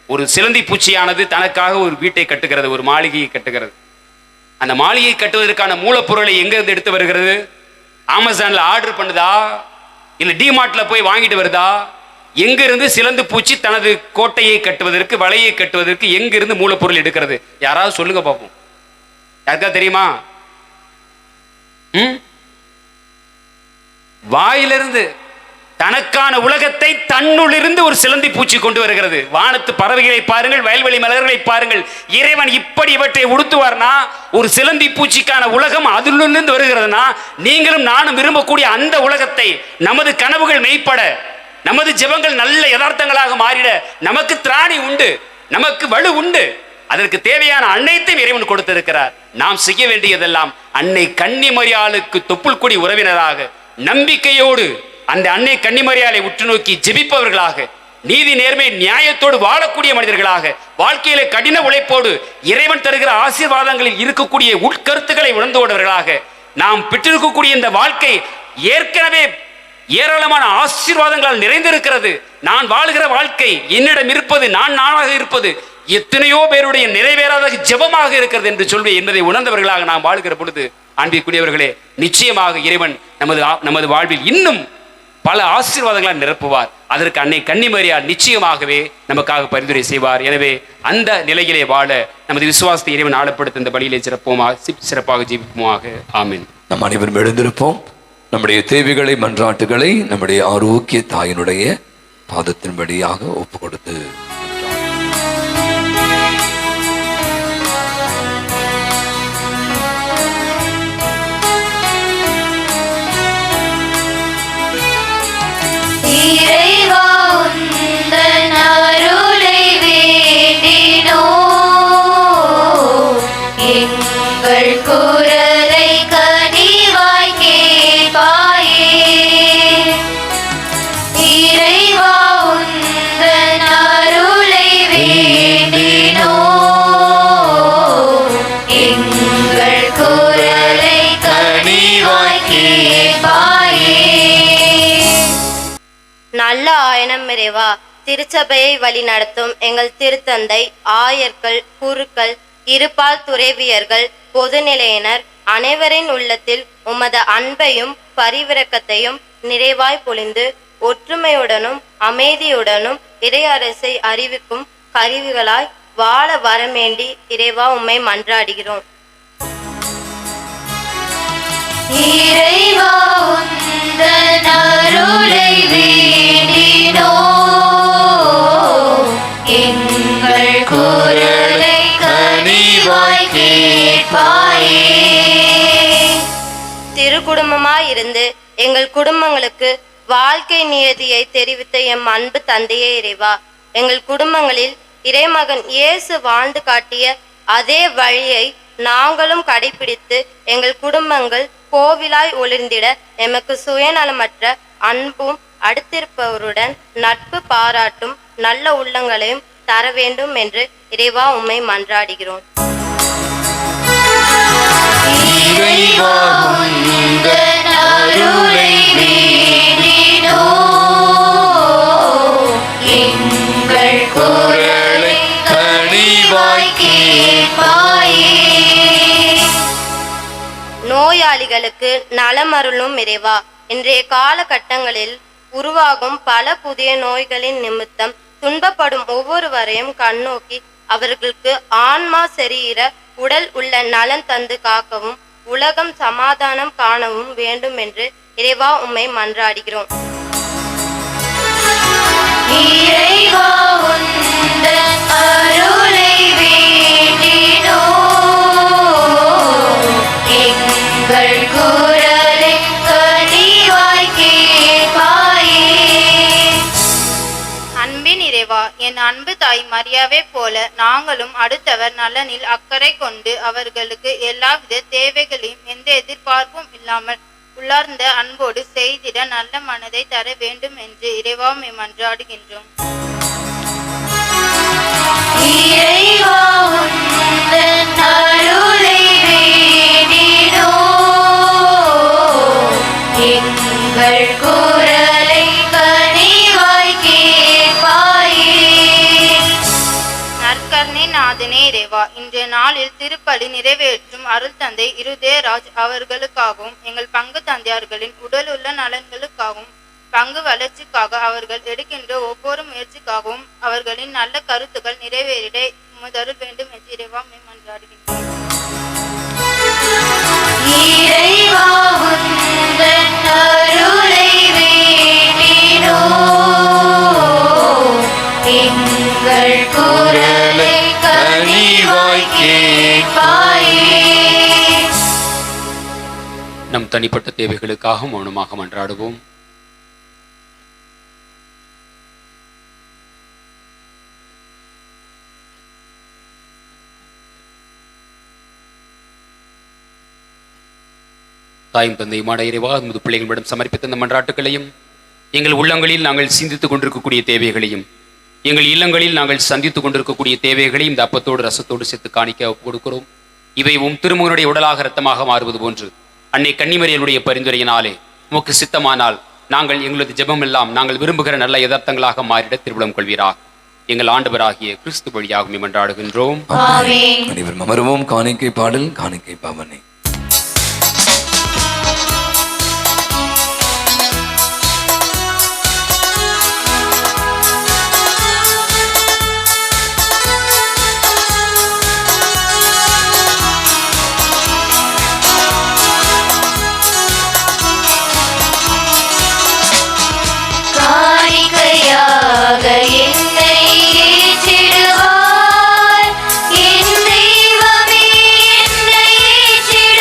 ஒரு சிலந்தி பூச்சியானது தனக்காக ஒரு வீட்டை கட்டுகிறது, ஒரு மாளிகையை கட்டுகிறது. அந்த மாளிகையை கட்டுவதற்கான மூலப்பொருளை எங்கிருந்து எடுத்து வருகிறது? அமேசான்ல ஆர்டர் பண்ணுதா, இல்ல டிமார்ட்ல போய் வாங்கிட்டு வருதா? எங்கிருந்து சிலந்து பூச்சி தனது கோட்டையை கட்டுவதற்கு, வலையை கட்டுவதற்கு எங்கிருந்து மூலப்பொருள் எடுக்கிறது? யாராவது சொல்லுங்க பார்ப்போம். யாருக்கா தெரியுமா? வாயிலிருந்து தனக்கான உலகத்தை தன்னுள் இருந்து ஒரு சிலந்தி பூச்சி கொண்டு வருகிறது. வானத்து பறவைகளை பாருங்கள், வயல்வெளி மலர்களை பாருங்கள். இறைவன் இப்படி இவற்றை உடுத்துவார்னா, ஒரு சிலந்தி பூச்சிக்கான உலகம் அதிலிருந்து வருகிறதுனா, நீங்களும் நானும் விரும்பக்கூடிய அந்த உலகத்தை, நமது கனவுகள் மெய்ப்பட, நமது ஜெபங்கள் நல்ல யதார்த்தங்களாக மாறிட நமக்கு திராணி உண்டு, நமக்கு வலு உண்டு. அதற்கு தேவையான அனைத்தையும் இறைவன் கொடுத்திருக்கிறார். நாம் செய்ய வேண்டியதெல்லாம் அன்னை கன்னிமரியாளுக்கு தொப்புள் கொடி உறவினராக, நம்பிக்கையோடு அந்த அன்னை கன்னிமரியாளை உற்று நோக்கி ஜெபிப்பவர்களாக, நீதி நேர்மை நியாயத்தோடு வாழக்கூடிய மனிதர்களாக, வாழ்க்கையில கடின உழைப்போடு இறைவன் தருகிற ஆசீர்வாதங்களில் இருக்கக்கூடிய உட்கருத்துக்களை உணர்ந்தோடுவர்களாக, நாம் பெற்றிருக்கக்கூடிய இந்த வாழ்க்கை ஏற்கனவே ஏராளமான ஆசீர்வாதங்களால் நிறைந்திருக்கிறது. நான் வாழுகிற வாழ்க்கை, என்னிடம் இருப்பது, நானாக இருப்பது எத்தனையோ பேருடைய நிறைவேறாத ஜெபமாக இருக்கிறது என்று சொல்லி என்பதை உணர்ந்தவர்களாக நாம் வாழ்கிற பொழுது, அன்பிற்குரியவர்களே, நிச்சயமாக இறைவன் நமது வாழ்வில் இன்னும் பல ஆசீர்வாதங்களை நிரப்புவார். அதற்கு அன்னை கன்னிமரியாள் நிச்சயமாகவே நமக்காக பரிந்துரை செய்வார். எனவே அந்த நிலையிலே வாழ நமது விசுவாசத்தை இறைவன் ஆழப்படுத்த இந்த பலியிலே சிறப்பாக ஜீவிப்போமாக. ஆமீன். நம் அனைவரும் எழுந்திருப்போம். நம்முடைய தேவைகளை, மன்றாட்டுகளை நம்முடைய ஆரோக்கிய தாயினுடைய பாதத்தின்படியாக ஒப்பு கொடுத்து இறைவா உந்தன் அருளை வேண்டினோ, எங்கள் குரலை கனிவாய் கேட்பாயே. இறைவா உந்தன் அருளை வேண்டினோ, எங்கள் குரலை கனிவாய் கேட்பாயே. நல்ல ஆயனம் இறைவா, திருச்சபையை வழி நடத்தும் எங்கள் திருத்தந்தை, ஆயர்கள், குருக்கள், இருபால் துறவியர்கள், பொதுநிலையினர் அனைவரின் உள்ளத்தில் உமது அன்பையும் பரிவிரக்கத்தையும் நிறைவாய் பொழிந்து ஒற்றுமையுடனும் அமைதியுடனும் இறையரசை அறிவிக்கும் கருவிகளாய் வாழ வரமேண்டி இறைவா உம்மை மன்றாடுகிறோம். இறைவா உந்தன் அருளை வேண்டினோ, எங்கள் குரலை கனிவாய் கேட்பாயே. திருக்குடும்பமாயிருந்து எங்கள் குடும்பங்களுக்கு வாழ்க்கை நியதியை தெரிவித்த எம் அன்பு தந்தையே இறைவா, எங்கள் குடும்பங்களில் இறைமகன் இயேசு வாழ்ந்து காட்டிய அதே வழியை நாங்களும் கடைபிடித்து எங்கள் குடும்பங்கள் கோவிலாய் ஒளிர்ந்திட எமக்கு சுயநலமற்ற அன்பும் அடுத்திருப்பவருடன் நட்பு பாராட்டும் நல்ல உள்ளங்களையும் தர வேண்டும் என்று இறைவா உம்மை மன்றாடுகிறோம். நோயாளிகளுக்கு நலமருளும் இறைவா. இன்றைய காலகட்டங்களில் உருவாகும் பல புதிய நோய்களின் நிமித்தம் துன்பப்படும் ஒவ்வொருவரையும் கண்ணோக்கி அவர்களுக்கு ஆன்மா சரீர உடல் உள்ள நலன் தந்து காக்கவும் உலகம் சமாதானம் காணவும் வேண்டும் என்று இறைவா உம்மை மன்றாடுகிறோம். அன்பின் இறைவா, என் அன்பு தாய் மரியாவே போல நாங்களும் அடுத்தவர் நலனில் அக்கறை கொண்டு அவர்களுக்கு எல்லாவித தேவைகளையும் எந்த எதிர்பார்ப்பும் இல்லாமல் உள்ளார்ந்த அன்போடு செய்திட நல்ல மனதை தர வேண்டும் என்று இறைவாமை மன்றாடுகின்றோம். நாதனே இறைவா, இன்றைய நாளில் திருப்பலி நிறைவேற்றும் அருள் தந்தை இருதயராஜ் அவர்களுக்காகவும் எங்கள் பங்கு தந்தையார்களின் உடலுள்ள நலன்களுக்காகவும் பங்கு வளர்ச்சிக்காக அவர்கள் எடுக்கின்ற ஒவ்வொரு முயற்சிக்காகவும் அவர்களின் நல்ல கருத்துக்கள் நிறைவேறிட உமதருள் வேண்டும் என்று இறைவா மன்றாடுகின்றோம். நம் தனிப்பட்ட தேவைகளுக்காக மௌனமாக மன்றாடுவோம். தாயும் தந்தையுமான இறைவா, நமது பிள்ளைகளிடம் சமர்ப்பித்த இந்த மன்றாட்டுகளையும் எங்கள் உள்ளங்களில் நாங்கள் சிந்தித்துக் கொண்டிருக்கக்கூடிய தேவைகளையும் எங்கள் இல்லங்களில் நாங்கள் சந்தித்துக் கொண்டிருக்கக்கூடிய தேவைகளையும் இந்த அப்பத்தோடு ரசத்தோடு சேர்த்து காணிக்க கொடுக்கிறோம். இவை திருமகனுடைய உடலாக இரத்தமாக மாறுவது போன்று அன்னை கன்னிமரியனுடைய பரிந்துரையினாலே உமக்கு சித்தமானால் நாங்கள் எங்களது ஜெபம் எல்லாம் நாங்கள் விரும்புகிற நல்ல யதார்த்தங்களாக மாறிட திருவிழம் கொள்வீராக. எங்கள் ஆண்டவராகிய கிறிஸ்து வழியாக மன்றாடுகின்றோம். அனைவரும் அமருவோம். காணிக்கை பாடல் காணிக்கை பாவனை. என்னை ஏற்றிடுவார், என் தெய்வமே என்னை ஏற்றிடுவார்.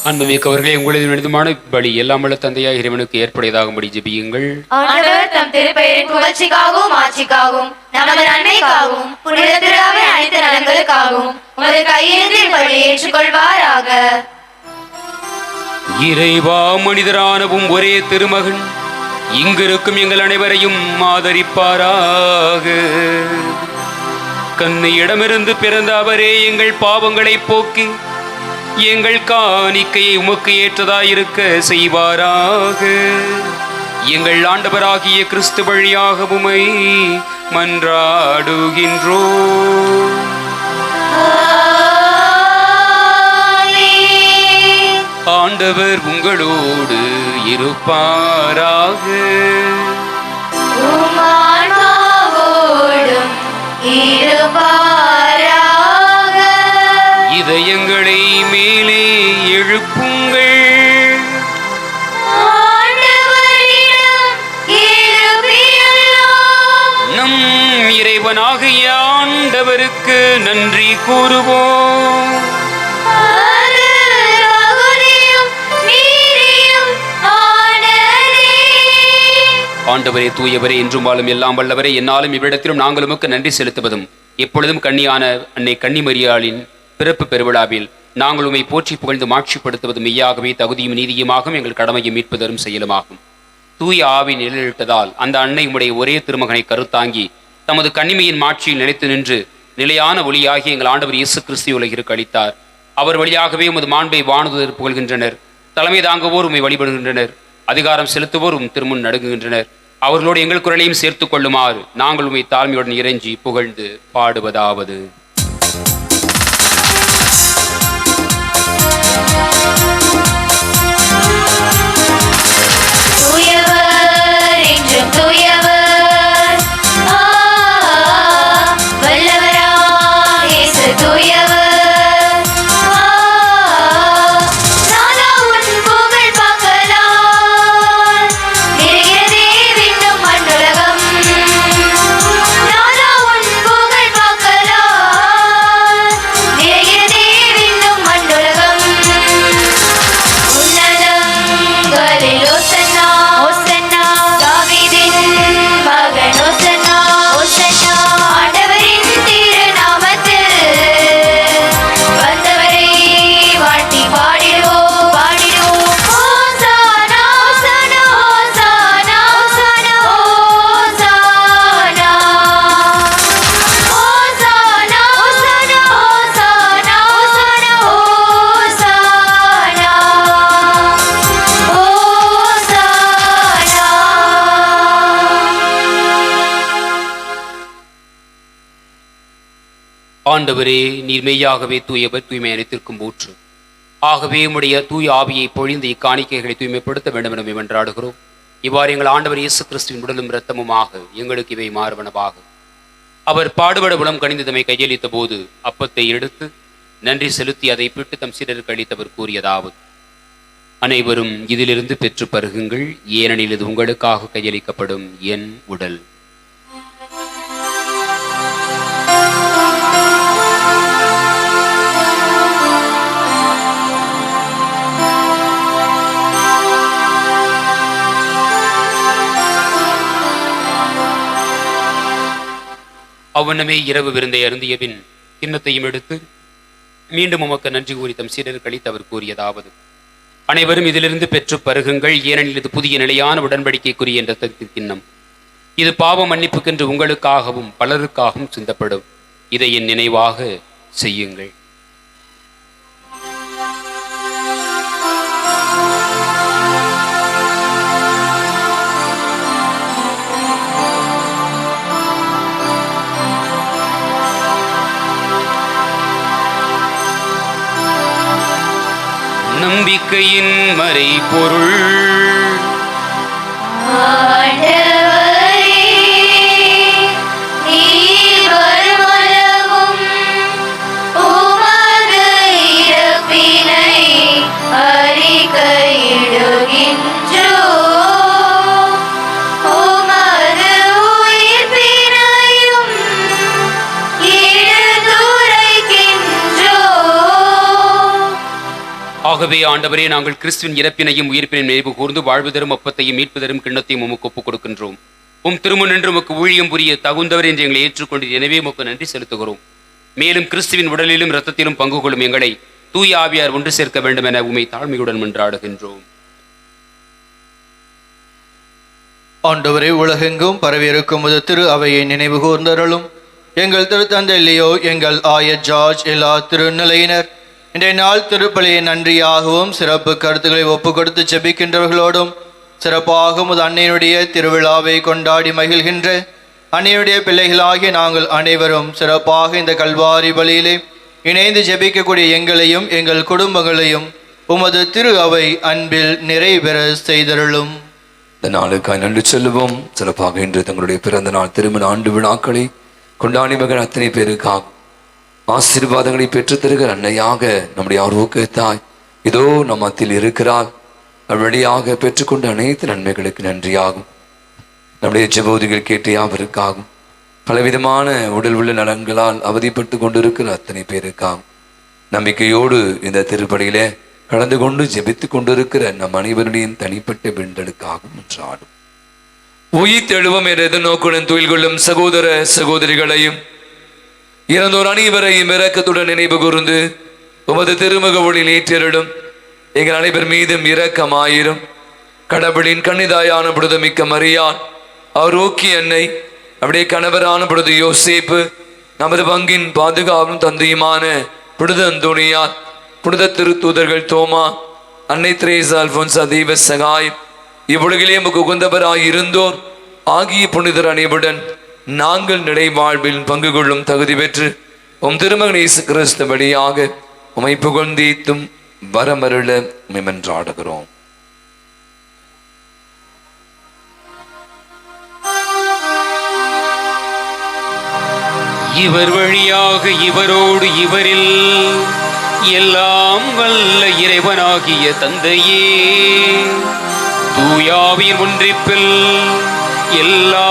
அன்புமிக்கவர்களே, உங்களது விடுதமான பலி எல்லாம் வல்ல தந்தையாக இறைவனுக்கு ஏற்புடையதாகும்படி ஜெபியுங்கள். ஆண்டவர் தம் திருப்பெயரின் புகழ்ச்சிக்காகவும் ஆட்சிக்காகவும் நமது நன்மைக்காகவும் புனித திருவிழாவை அனைத்து நலன்களுக்காகவும் உமது கையேந்தி பலி ஏற்றுக்கொள்வாராக. இறைவா, மனிதரானவும் ஒரே திருமகன் இங்கிருக்கும் எங்கள் அனைவரையும் ஆதரிப்பாராக. கன்னியிடமிருந்து பிறந்த அவரே எங்கள் பாவங்களை போக்கி எங்கள் காணிக்கையை உமக்கு ஏற்றதாயிருக்க செய்வாராக. எங்கள் ஆண்டவராகிய கிறிஸ்து வழியாக உம்மை மன்றாடுகின்றோம். ஆண்டவர் உங்களோடு இருப்பாராக. இதயங்களை மேலே எழுப்புங்கள். நம் இறைவனாகிய ஆண்டவருக்கு நன்றி கூறுவோம். ஆண்டவரே, தூயவரே, என்றும் வாழும் எல்லாம் வல்லவரே, என்னாலும் இவ்விடத்திலும் நாங்கள் உமக்கு நன்றி செலுத்துவதும் எப்பொழுதும் கன்னியான அன்னை கன்னிமரியாளின் பிறப்பு பெருவிழாவில் நாங்கள் உம்மை போற்றி புகழ்ந்து மாட்சிப்படுத்துவதும் மெய்யாகவே தகுதியும் நீதியுமாகும் எங்கள் கடமையை மீட்பதரும் செயலுமாகும். தூய ஆவி நிழலிட்டதால் அந்த அன்னை உம்முடைய ஒரே திருமகனை கருத்தாங்கி தமது கன்னிமையின் மாட்சியில் நிலைத்து நின்று நிலையான ஒளியாகி எங்கள் ஆண்டவர் இயேசு கிறிஸ்து உலகிற்கு அளித்தார். அவர் வழியாகவே உமது மாண்பை வானுதர் புகழ்கின்றனர். தலைமை தாங்குவோர் உம்மை வழிபடுகின்றனர். அதிகாரம் செலுத்துவோர் திருமுன் நடுங்குகின்றனர். அவர்களோடு எங்கள் குரலையும் சேர்த்துக் கொள்ளுமாறு நாங்கள் உம்மை தாழ்மையுடன் இறைஞ்சி புகழ்ந்து பாடுவதாவது. ஆண்டவரே, நீர் மெய்யாகவே தூயவர், தூய்மை அனைத்திற்கும் ஊற்று. ஆகவே உம்முடைய தூய ஆவியை பொழிந்து இக்காணிக்கைகளை தூய்மைப்படுத்த வேண்டும் என வென்றாடுகிறோம். இவ்வாறு எங்கள் ஆண்டவர் இயேசு கிறிஸ்துவின் உடலும் இரத்தமுமாக எங்களுக்கு இவை மாறுவனவாக. அவர் பாடுபட உளம் கனிந்ததமை கையளித்த போது அப்பத்தை எடுத்து நன்றி செலுத்தி அதை பிட்டு தம் சீடருக்கு அளித்தவர் கூறியதாவது: அனைவரும் இதிலிருந்து பெற்று பருகுங்கள், ஏனெனில் இது உங்களுக்காக கையளிக்கப்படும் என் உடல். அவ்வண்ணமே இரவு விருந்தை அருந்திய பின் கிண்ணத்தையும் எடுத்து மீண்டும் உமக்கு நன்றி கூறி தம் சீடருக்கு அளித்து அவர் கூறியதாவது: அனைவரும் இதிலிருந்து பெற்று பருகுங்கள், ஏனெனில் இது புதிய நிலையான உடன்படிக்கைக்குரிய என்ற கிண்ணம். இது பாவ மன்னிப்புக்கென்று உங்களுக்காகவும் பலருக்காகவும் சிந்தப்படும். இதை என் நினைவாக செய்யுங்கள். நம்பிக்கையின் மறைபொருள். ஆகவே ஆண்டவரே, நாங்கள் கிறிஸ்துவின் இறப்பினையும் உயிர்ப்பினையும் நினைவு கூர்ந்து வாழ்வு தரும் அப்பத்தையும் மீட்பு தரும் கிண்ணத்தையும் உமக்கு ஒப்புக் கொடுக்கின்றோம். திருமுன் நின்று உமக்கு ஊழியம் புரிய தகுந்தவர் என்று எங்களை ஏற்றுக்கொண்டு எனவே உமக்கு நன்றி செலுத்துகிறோம். மேலும் கிறிஸ்துவின் உடலிலும் இரத்தத்திலும் பங்கு கொள்ளும் எங்களை தூய ஆவியார் ஒன்று சேர்க்க வேண்டும் என உம்மை தாழ்மையுடன் மன்றாடுகின்றோம். ஆண்டவரே, உலகெங்கும் பரவியிருக்கும் திரு அவையை நினைவு கூர்ந்தருளும். எங்கள் திருத்தந்தை லியோ, எங்கள் ஆயர் ஜார்ஜ், எல்லா திருநிலையினர் இன்றைய நாள் திருப்பலியை நன்றியாகவும் சிறப்பு கருத்துக்களை ஒப்புக் கொடுத்து ஜெபிக்கின்றவர்களோடும் சிறப்பாக அன்னையினுடைய திருவிழாவை கொண்டாடி மகிழ்கின்ற அன்னையுடைய பிள்ளைகளாகிய நாங்கள் அனைவரும் சிறப்பாக இந்த கல்வாரி பலியிலே இணைந்து ஜெபிக்கக்கூடிய எங்களையும் எங்கள் குடும்பங்களையும் உமது திரு அவை அன்பில் நிறைவேற செய்தருளும். இந்த நாளுக்காய் நன்றி சொல்லுவோம். சிறப்பாக இன்று தங்களுடைய பிறந்த நாள் திருமண ஆண்டு விழாக்களை கொண்டாடி மகள் அத்தனை பேருக்காக ஆசீர்வாதங்களை பெற்றுத் தருகிற அன்னையாக நம்முடைய ஆரோக்கியத்தாய் இதோ நம் மத்தியில் இருக்கிறார். வழியாக பெற்றுக்கொண்ட அனைத்து நன்மைகளுக்கு நன்றியாகும். நம்முடைய ஜெபோதிகள் கேட்டு யாவருக்காகும் பலவிதமான உடல் உள்ள நலன்களால் அவதிப்பட்டு கொண்டிருக்கிற அத்தனை பேருக்காகும் நம்பிக்கையோடு இந்த திருப்பலியிலே கலந்து கொண்டு ஜெபித்து கொண்டிருக்கிற நம் அனைவருடைய தனிப்பட்ட பெண்களுக்காகவும் என்றாடும். உயிர் தெழுவம் என்ற எதிர்நோக்குடன் துயில் கொள்ளும் சகோதர சகோதரிகளையும் இறந்தோர் அனைவரையும் இரக்கத்துடன் நினைவு கூர்ந்து உமது திருமுக ஒளியில் ஏற்றிடும் எங்கள் அனைவர் மீதும் இரக்கமாயிரும். கடவுளின் கன்னிதாயான பொழுது மிக்க மரியாள், ஆரோக்கிய அன்னை, அப்படியே கணவரான பொழுது யோசேப்பு, நமது பங்கின் பாதுகாப்பும் தந்தையுமான புனித அந்தோனியார், புனித திருத்தூதர்கள் தோமா, அன்னை திரேசா, அல்போன்சா, தெய்வ சகாய், இவ்வுலகிலே நமக்கு உகந்தவராய் இருந்தோர் ஆகிய புனிதர் அனைவருடன் நாங்கள் நிறைவாழ்வில் பங்கு கொள்ளும் தகுதி பெற்று திருமகன் இயேசு கிறிஸ்து வழியாக உமை புகழ்ந்தீத்தும் வரமருள மென்றாடுகிறோம். இவர் வழியாக இவரோடு இவரில் எல்லாம் வல்ல இறைவனாகிய தந்தையே, தூயாவின் ஒன்றிப்பில் எல்லா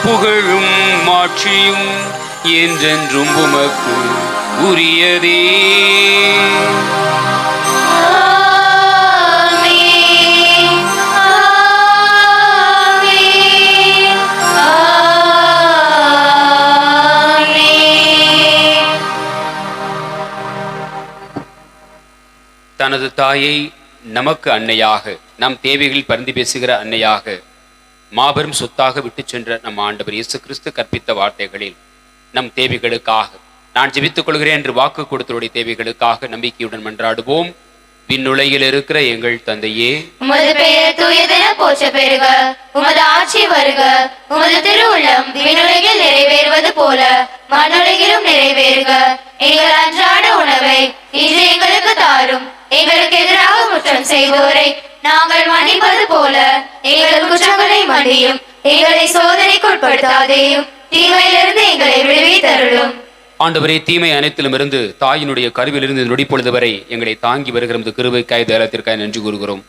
புகழும் மாட்சியும் என்றென்றும் உமக்கு உரியதே. தனது தாயை நமக்கு அன்னையாக, நம் தேவைகளில் பரிந்து பேசுகிற அன்னையாக, மாபெரும் சொத்தாக விட்டு சென்ற நம் ஆண்டவர் இயேசு கிறிஸ்து கற்பித்த வார்த்தைகளில் நம் தேவைகளுக்காக நான் ஜெபித்துக் கொள்கிறேன் என்று வாக்கு கொடுத்தவருடைய தேவைகளுக்காக நம்பிக்கையுடன் மன்றாடுவோம். விண்ணுலகில் இருக்கிற எங்கள் தந்தையே, உமது பெயர் தூயதென போற்ற பெறுக. உமது ஆட்சி வருக. உமது திருவுள்ளம் விண்ணுலகில் நிறைவேறுவது போல மண்ணுலகிலும் நிறைவேறுக. எங்கள் அன்றாட உணவை இன்று எங்களுக்கு தாரும். எங்களுக்கு எதிராக குற்றம் செய்வோரை நாங்கள் மன்னிப்பது போல எங்கள் குற்றங்களை மன்னியும். எங்களை சோதனைக்கு உட்படுத்தாதேயும், தீமையிலிருந்து எங்களை விடுவித்தருளும். ஆண்டவரே, தீமை அனைத்திலும் இருந்து தாயினுடைய கருவிலிருந்து நொடிப்பொழுது வரை எங்களை தாங்கி வருகிற கிருபைக்காய் தயாரத்திற்காய் நன்றி கூறுகிறோம்.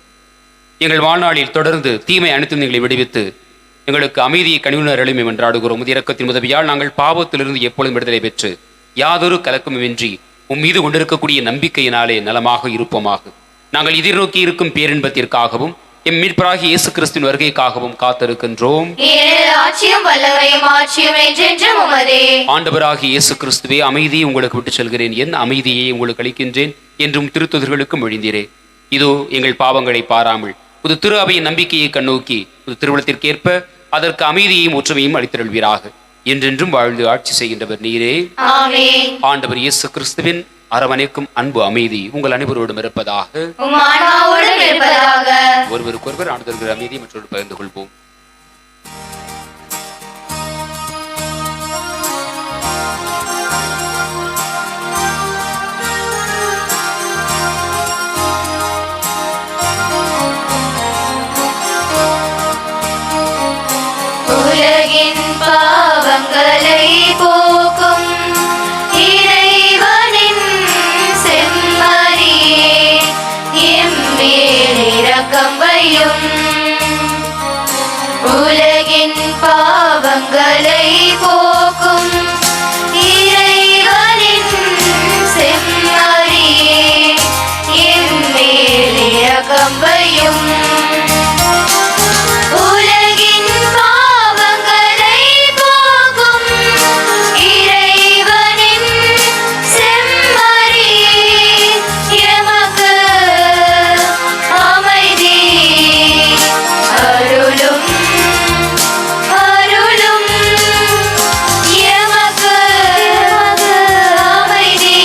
எங்கள் வாழ்நாளில் தொடர்ந்து தீமை அனைத்தும் எங்களை விடுவித்து எங்களுக்கு அமைதியை கனிவுணர் எளிமை என்றாடுகிறோம். இரக்கத்தின் உதவியால் நாங்கள் பாவத்திலிருந்து எப்பொழுதும் விடுதலை பெற்று யாதொரு கலக்கமின்றி உம் மீது கொண்டிருக்கக்கூடிய நம்பிக்கையினாலே நலமாக இருப்போமாக. நாங்கள் எதிர்நோக்கி இருக்கும் பேரின்பத்திற்காகவும் எம் மீட்பராகிய இயேசு கிறிஸ்துவின் வருகைக்காகவும் காத்திருக்கின்றோம். ஆண்டவராகிய இயேசு கிறிஸ்துவே, அமைதியை உங்களுக்கு விட்டு செல்கிறேன், என் அமைதியை உங்களுக்கு அளிக்கின்றேன் என்றும் திருத்துதர்களுக்கும் ஒழிந்தீரே. இதோ எங்கள் பாவங்களை பாராமல் புது திரு அவையின் நம்பிக்கையை கண்ணோக்கி புது திருவுளத்திற்கேற்ப அதற்கு அமைதியையும் ஒற்றுமையும் அளித்தருள்வீராக. என்றென்றும் வாழ்ந்து ஆட்சி செய்கின்றவர் நீரே. ஆண்டவர் இயேசு கிறிஸ்துவின் அரவணைக்கும் அன்பு அமைதி உங்கள் அனைவரோடும் இருப்பதாக. ஒருவருக்கொருவர் ஆண்டுதல்கிற அமைதியை மற்றொரு பகிர்ந்து கொள்வோம். உலகின் பாவங்களை போக்கும் இறைவனின் செம்மறியே, எம்மேல் இரக்கம் வையும். உலகின் பாவங்களை போக்கும் இறைவனின் செம்மறியே, எம்மேல் அழியும் உலகின் பாவங்களை போக்கும் இறைவனின் செம்மறியே எமக்கு அமைதி அருளும் அருளும் எமக்கு அமைதி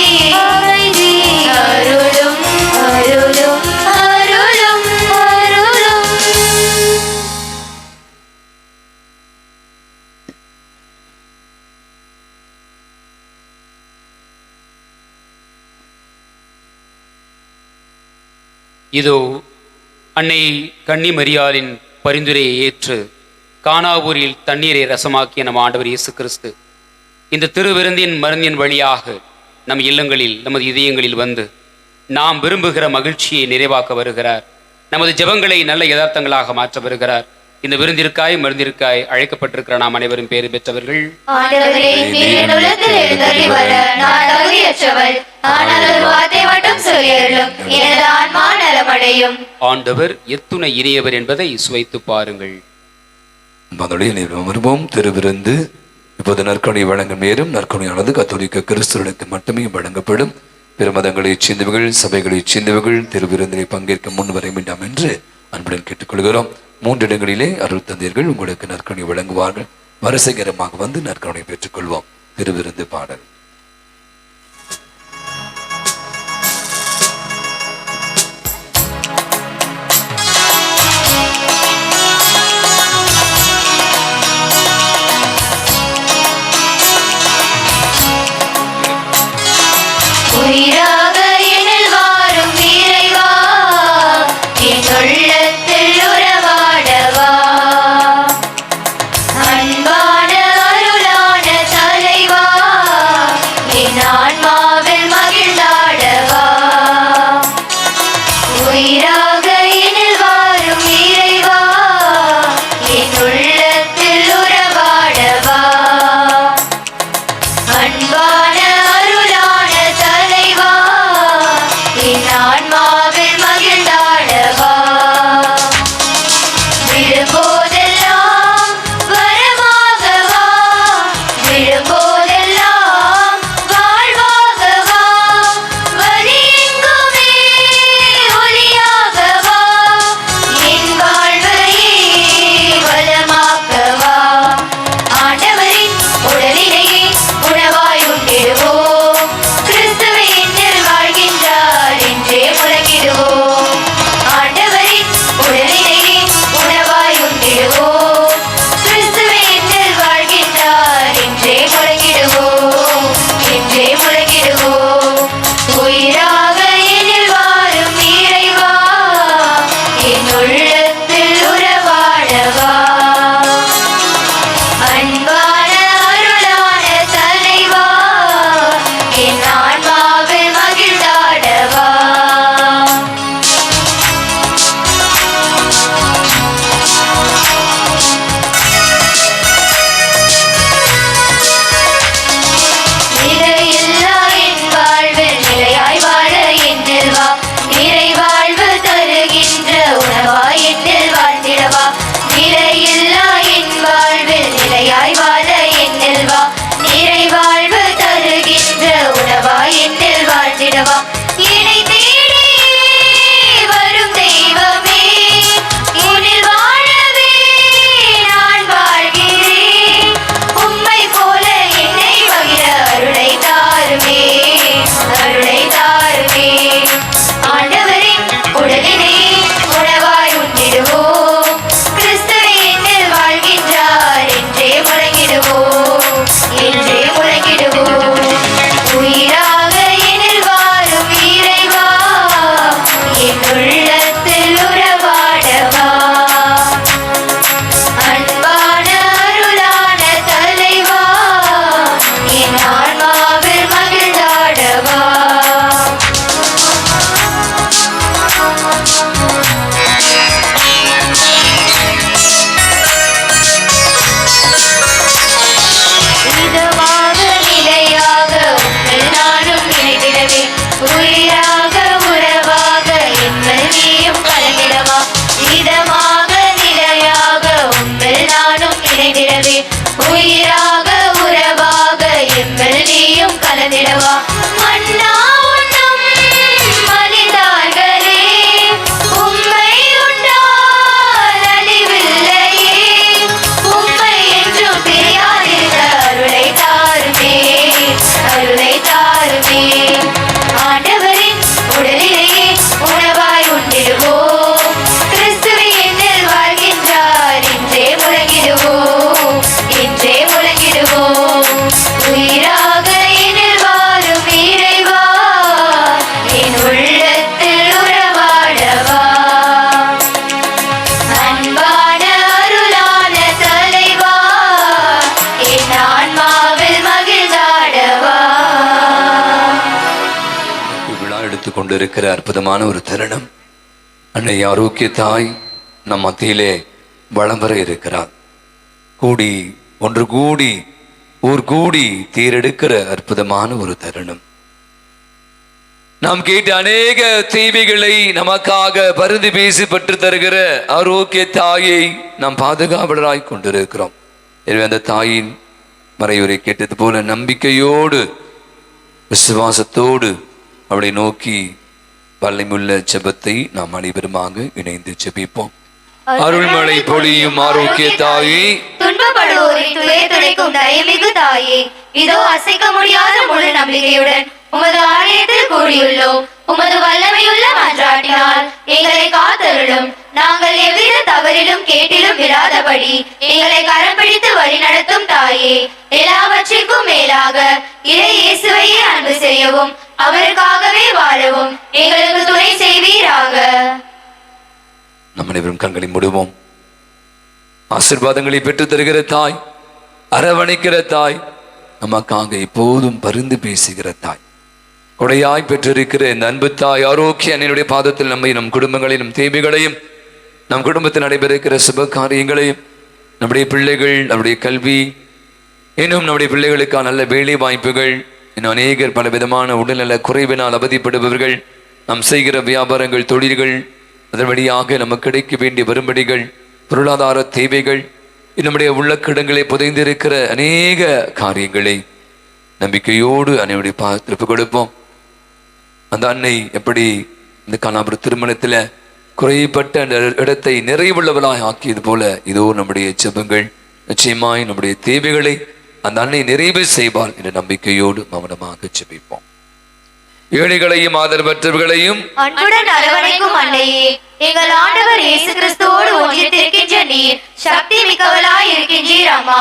அமைதி அருளும் அருளும் அருளும் அருளும். இதோ அன்னை கன்னிமரியாளின் பரிந்துரையை ஏற்று கானாவூரில் தண்ணீரை ரசமாக்கிய நம் ஆண்டவர் இயேசு கிறிஸ்து இந்த திருவிருந்தின் மருந்தின் வழியாக நம் இல்லங்களில் நமது இதயங்களில் வந்து நாம் விரும்புகிற மகிழ்ச்சியை நிறைவாக்க வருகிறார். நமது ஜெபங்களை நல்ல யதார்த்தங்களாக மாற்ற வருகிறார். இந்த விருந்திற்காய் மருந்திற்காய் அழைக்கப்பட்டிருக்கிற நாம் அனைவரும் பேறு பெற்றவர்கள். ஆண்டவரே, நீர் என் உள்ளத்தில் எழுந்தருளி வர நான் தகுதியற்றவள். ஆனால் ஒரு வார்த்தை மட்டும் சொல்லியருளும், எனது ஆன்மா நலமடையும். ஆண்டவர் எத்துணை இனியவர் என்பதை சுவைத்து பாருங்கள். வருவோம். திருவிருந்து இப்போது நற்கருணை வழங்கும் நேரம். நற்கருணையானது கத்தோலிக்க கிறிஸ்தவர்களுக்கு மட்டுமே வழங்கப்படும். பிற மதங்களைச் சேர்ந்தவர்கள், சபைகளைச் சேர்ந்தவர்கள் திருவிருந்தினை பங்கேற்க முன் வர வேண்டாம் என்று அன்புடன் கேட்டுக்கொள்கிறோம். 3 இடங்களிலே அருள் தந்தையர்கள் உங்களுக்கு நற்கருணை வழங்குவார்கள். வரிசைகரமாக வந்து நற்கருணை பெற்றுக்கொள்வோம். திருவிருந்து பாடல். உயிராக எனில் வாரும் இறைவா, என் உள்ளத்தில் உறவாடவா. அன்பான அருளான தலைவா, என் ஆன்மாவில் மகிழ்ந்தாடவா. உயிராக எனில் வாரும் இறைவா, என் உள்ளத்தில் உறவாடவா. அன்பான அருளான தலைவா, என் ஆன்மாவில் மகிழ்ந்தாடவா. விழும்போதெல்லாம் வரமாகவா, விழும்போதெல்லாம் வாழ்வாகவா. வழியெங்குமே ஒளியாகவா, கொண்டிருக்கிற அற்புதமான ஒரு தருணம். அன்னை ஆரோக்கிய தாய் நம் மத்தியிலே வலம் வர இருக்கிறார். கூடி ஒன்று கூடி ஊர் கூடி தீரெடுக்கிற அற்புதமான ஒரு தருணம். நாம் கேட்ட அநேக தீமைகளை நமக்காக பரிந்து பேசி பெற்று தருகிற ஆரோக்கிய தாயை நாம் பாதுகாவலராய் கொண்டிருக்கிறோம். எனவே அந்த தாயின் மறையுரை கேட்டது போல நம்பிக்கையோடு விசுவாசத்தோடு அவளை நோக்கி வல்லமையுள்ள ஜெபத்தை நாம் அனைவருமாக இணைந்து ஜெபிப்போம். அருள்மழை பொழியும் ஆரோக்கிய தாயே, துன்பப்படுவோரின் துயர் துடைக்கும் தயமிகு தாயே, இதோ அசைக்க முடியாத முழு நம்பிக்கையுடன் உமது ஆலயத்தில் கூடியுள்ளோம். உமது வல்லமையுள்ள மன்றாட்டினால் எங்களை காத்தருளும். நாங்கள் எவ்வித தவறிலும் கேட்டிலும் விழாதபடி எங்களை கரம் பிடித்து வழி நடத்தும் தாயே, எல்லாவற்றிற்கும் மேலாக இறை இயேசுவையே அன்பு செய்யவும் அவருக்காகவே வாழவும் எங்களுக்கு துணை செய்வீராக. நம் அனைவரும் கண்களை மூடுவோம். ஆசீர்வாதங்களை பெற்று தருகிற தாய், அரவணைக்கிற தாய், நமக்காக எப்போதும் பரிந்து பேசுகிற தாய், கொடையாய் பெற்றிருக்கிற இந்த அன்பு தாய் ஆரோக்கிய அன்னையுடைய பாதத்தில் நம்மை நம் குடும்பங்களையும் நம் தேவைகளையும் நம் குடும்பத்தில் நடைபெறுகிற சுப காரியங்களையும் நம்முடைய பிள்ளைகள் நம்முடைய கல்வி இன்னும் நம்முடைய பிள்ளைகளுக்கான நல்ல வேலை வாய்ப்புகள் இன்னும் அநேகர் பல விதமான உடல்நல குறைவினால் அவதிப்படுபவர்கள் நாம் செய்கிற வியாபாரங்கள் தொழில்கள் அதன் வழியாக நமக்கு கிடைக்க வேண்டிய வரும்படிகள் பொருளாதார தேவைகள் நம்முடைய உள்ளக்கிடங்களை புதைந்திருக்கிற அநேக காரியங்களை நம்பிக்கையோடு அன்னையுடைய பாதத்திற்கு கொடுப்போம். அந்த அன்னை எப்படி இந்த காணாபுர திருமணத்துல குறைப்பட்ட அந்த இடத்தை நிறைவுள்ளவளாய் ஆக்கியது போல இதோ நம்முடைய ஜெபங்கள் நிச்சயமாய் நம்முடைய தேவைகளை அந்த அன்னை நிறைவு செய்வாள் என்ற நம்பிக்கையோடு மௌனமாக ஜெபிப்போம். ஏழைகளையும் ஆதரவற்றவர்களையும் அன்புடன் அரவணைக்கும் அன்னையே, எங்கள் ஆண்டவர் இயேசு கிறிஸ்துவோடு ஒன்றித்திருக்கின்ற நீர் சக்தி மிக்கவளாய் இருக்கின்றீர் அம்மா.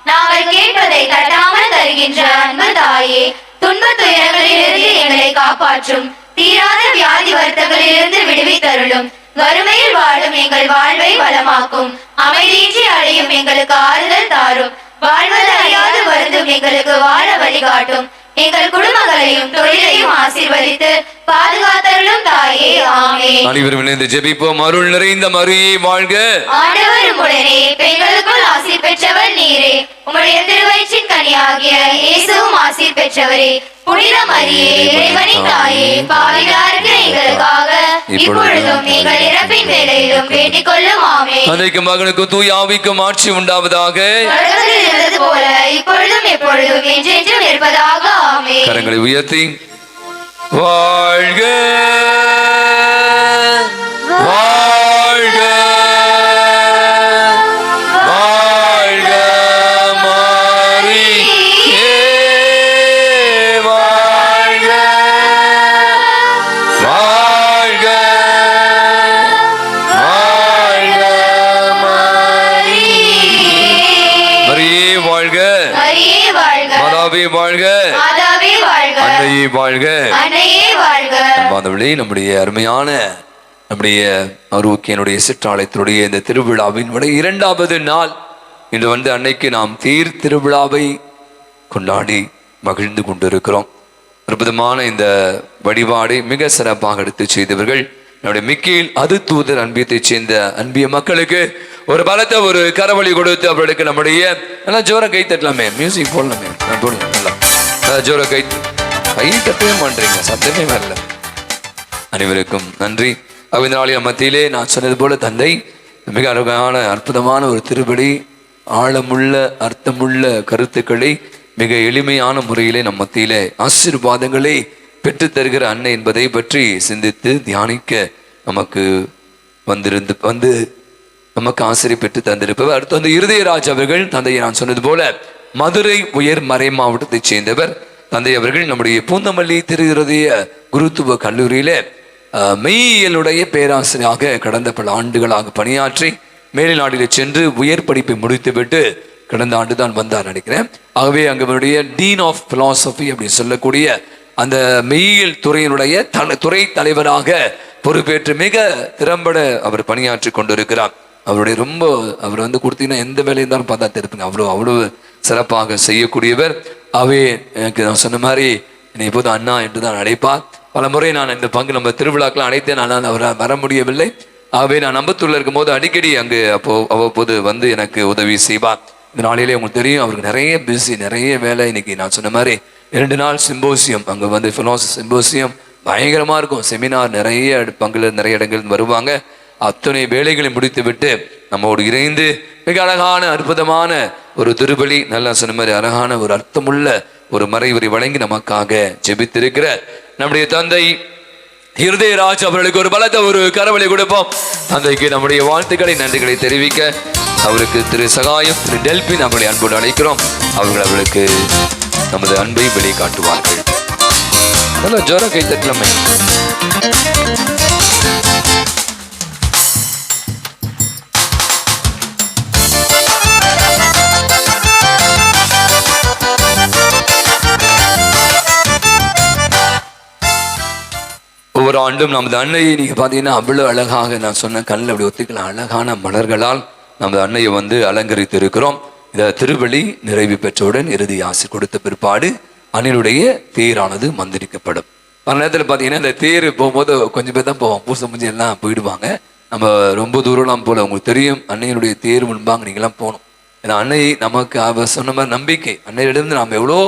நாங்கள் கேட்பதை தட்டாமல் தருகின்ற அன்பு தாயே, துன்ப துயரங்களிலிருந்து எங்களை காப்பாற்றும். தீராத வியாதி வருத்தங்களிலிருந்து விடுவித்தருளும். வறுமையில் வாழும் எங்கள் வாழ்வை வளமாக்கும். அமைதியின்றி அடையும் எங்களுக்கு ஆறுதல் தாரும். வாழ்வது அறியாது வருந்தும் எங்களுக்கு வாழ வழிகாட்டும். எங்கள் குடும்பங்களையும் தொழிலையும் ஆசீர்வதித்து பாதுகாத்தருளும் தாயே, ஆமென். அனைவரும் இணைந்து ஜெபிப்போம். அருள் நிறைந்த மரியே வாழ்க. ஆண்டவர் உம்முடனே, பெண்களுக்குள் ஆசீர் பெற்றவர் நீரே. உம்முடைய திருவயிற்றின் கனியாகிய இயேசுவும் ஆசீர் பெற்றவரே. புனித மரியே, இறைவனின் தாயே, பாவிகளாகிய எங்களுக்காக இப்பொழுதும் எங்கள் இறப்பின் வேளையிலும் வேண்டிக் கொள்ளும், ஆமென். தந்தைக்கும் மகனுக்கும் தூய ஆவிக்கும் ஆட்சி உண்டாவதாக. தொடக்கத்தில் இருந்தது போல இப்பொழுதும் எப்பொழுதும் என்றென்றும் இருப்பதாக, ஆமென். கரங்களை உயர்த்தி வாழ்க வாழ்க வாழ்க மரியே வாழ்க வாழ்க வாழ்க மரியே வாழ்க. மரியே வாழ்க. மாதாவே வாழ்க. மாதாவே வாழ்க. அன்னையே வாழ்க. அன்னையே வாழ்க. அன்பானவர்களே, நம்முடைய அருமையான நம்முடைய ஆரோக்கியனுடைய சிற்றாலயத்தினுடைய இந்த திருவிழாவின் இரண்டாவது நாள் இன்று அன்னைக்கு நாம் தேர் திருவிழாவை கொண்டாடி மகிழ்ந்து கொண்டிருக்கிறோம். அற்புதமான இந்த வழிபாடை மிக சிறப்பாக எடுத்து செய்தவர்கள் நம்முடைய மிக்கேல் அது தூதர் அன்பியத்தைச் சேர்ந்த அன்பிய மக்களுக்கு ஒரு பலத்தை ஒரு கரவழி கொடுத்து அவர்களுக்கு நம்முடைய நல்லா ஜோர கை தட்டலாமே, மியூசிக் போடலாமே, போடலாம் நல்லா ஜோர கை தட்டவே மாட்டீங்க, சத்தமே வரல. அனைவருக்கும் நன்றி. இந்த நாளின் மத்தியிலே நான் சொன்னது போல தந்தை மிக அழகான அற்புதமான ஒரு திருப்படி ஆழமுள்ள அர்த்தமுள்ள கருத்துக்களை மிக எளிமையான முறையிலே நம் மத்தியிலே ஆசீர்வாதங்களை பெற்று தருகிற அன்னை என்பதை பற்றி சிந்தித்து தியானிக்க நமக்கு வந்து நமக்கு ஆசிரியர் பெற்று தந்திருப்பவர். அடுத்து இருதயராஜ் அவர்கள், தந்தையை நான் சொன்னது போல மதுரை உயர் மறை மாவட்டத்தைச் சேர்ந்தவர். தந்தை அவர்கள் நம்முடைய பூந்தமல்லி திரு இருதய குருத்துவ கல்லூரியில மெய்யியலுடைய பேராசிரியராக கடந்த பல ஆண்டுகளாக பணியாற்றி மேல்நாட்டில் சென்று உயர் படிப்பை முடித்துவிட்டு கடந்த ஆண்டு தான் வந்தார் நினைக்கிறேன். ஆகவே அங்கவருடைய டீன் ஆஃப் பிலாசபி அப்படின்னு சொல்லக்கூடிய அந்த மெய்யியல் துறையினுடைய துறை தலைவராக பொறுப்பேற்று மிக திறம்பட அவர் பணியாற்றி கொண்டிருக்கிறார். அவருடைய அவர் கொடுத்தீங்கன்னா எந்த வேலையும் தான் பார்த்தா தெரியுங்க, அவ்வளவு சிறப்பாக செய்யக்கூடியவர். அவே எனக்கு நான் சொன்ன மாதிரி என்னை இப்போது அண்ணா என்று தான் அழைப்பார். பல முறை நான் இந்த பங்கு நம்ம திருவிழாக்கெல்லாம் அழைத்தேன், ஆனால் அவர் வர முடியவில்லை. ஆகவே நான் நம்பத்தூர்ல இருக்கும்போது அடிக்கடி அங்கு அவ்வப்போது வந்து எனக்கு உதவி செய்வார். இந்த நாளிலே உங்களுக்கு தெரியும், அவருக்கு நிறைய பிஸி, நிறைய வேலை. இன்னைக்கு நான் சொன்ன மாதிரி 2 நாள் சிம்போசியம், அங்கே வந்து ஃபிலாசபி சிம்போசியம் பயங்கரமாக இருக்கும். செமினார் நிறைய பங்குல நிறைய இடங்கள் வருவாங்க. அத்தனை வேலைகளை முடித்து விட்டு நம்மோடு இணைந்து மிக அழகான அற்புதமான ஒரு திருபலி, நல்லா சொன்ன மாதிரி அழகான ஒரு அர்த்தமுள்ள ஒரு மறைவுரை வழங்கி நமக்காக ஜெபித்திருக்கிற நம்முடைய தந்தை இருதயராஜ் அவர்களுக்கு ஒரு பலத்த ஒரு கரவலை கொடுப்போம். தந்தைக்கு நம்முடைய வாழ்த்துக்களை, நன்றிகளை தெரிவிக்க அவருக்கு திரு சகாயம், திரு டெல்பின் அவர்களை அன்போடு அழைக்கிறோம். அவர்களுக்கு நமது அன்பை வெளிக்காட்டுவார்கள். நல்லா ஜோர கை தட்டலமை. ஒவ்வொரு ஆண்டும் நமது அன்னையை நீங்க பாத்தீங்கன்னா அவ்வளவு அழகாக, நான் சொன்ன கண்ணில் அப்படி ஒத்திக்கலாம், அழகான மலர்களால் நமது அன்னையை வந்து அலங்கரித்து இருக்கிறோம். இந்த திருவழி நிறைவு பெற்றவுடன் இறுதி ஆசி கொடுத்த பிற்பாடு அன்னையுடைய தேரானது மந்திரிக்கப்படும். பல நேரத்தில் பார்த்தீங்கன்னா இந்த தேர் போகும்போது கொஞ்சம் பேர் தான் போவோம், பூசை முஞ்சி எல்லாம் போயிடுவாங்க. நம்ம ரொம்ப தூரம்லாம் போல. உங்களுக்கு தெரியும், அன்னையினுடைய தேர் முன்பாங்க நீங்களாம் போகணும். ஏன்னா அன்னை நமக்கு அவர் சொன்ன மாதிரி நம்பிக்கை. அன்னையிலிருந்து நாம் எவ்வளோ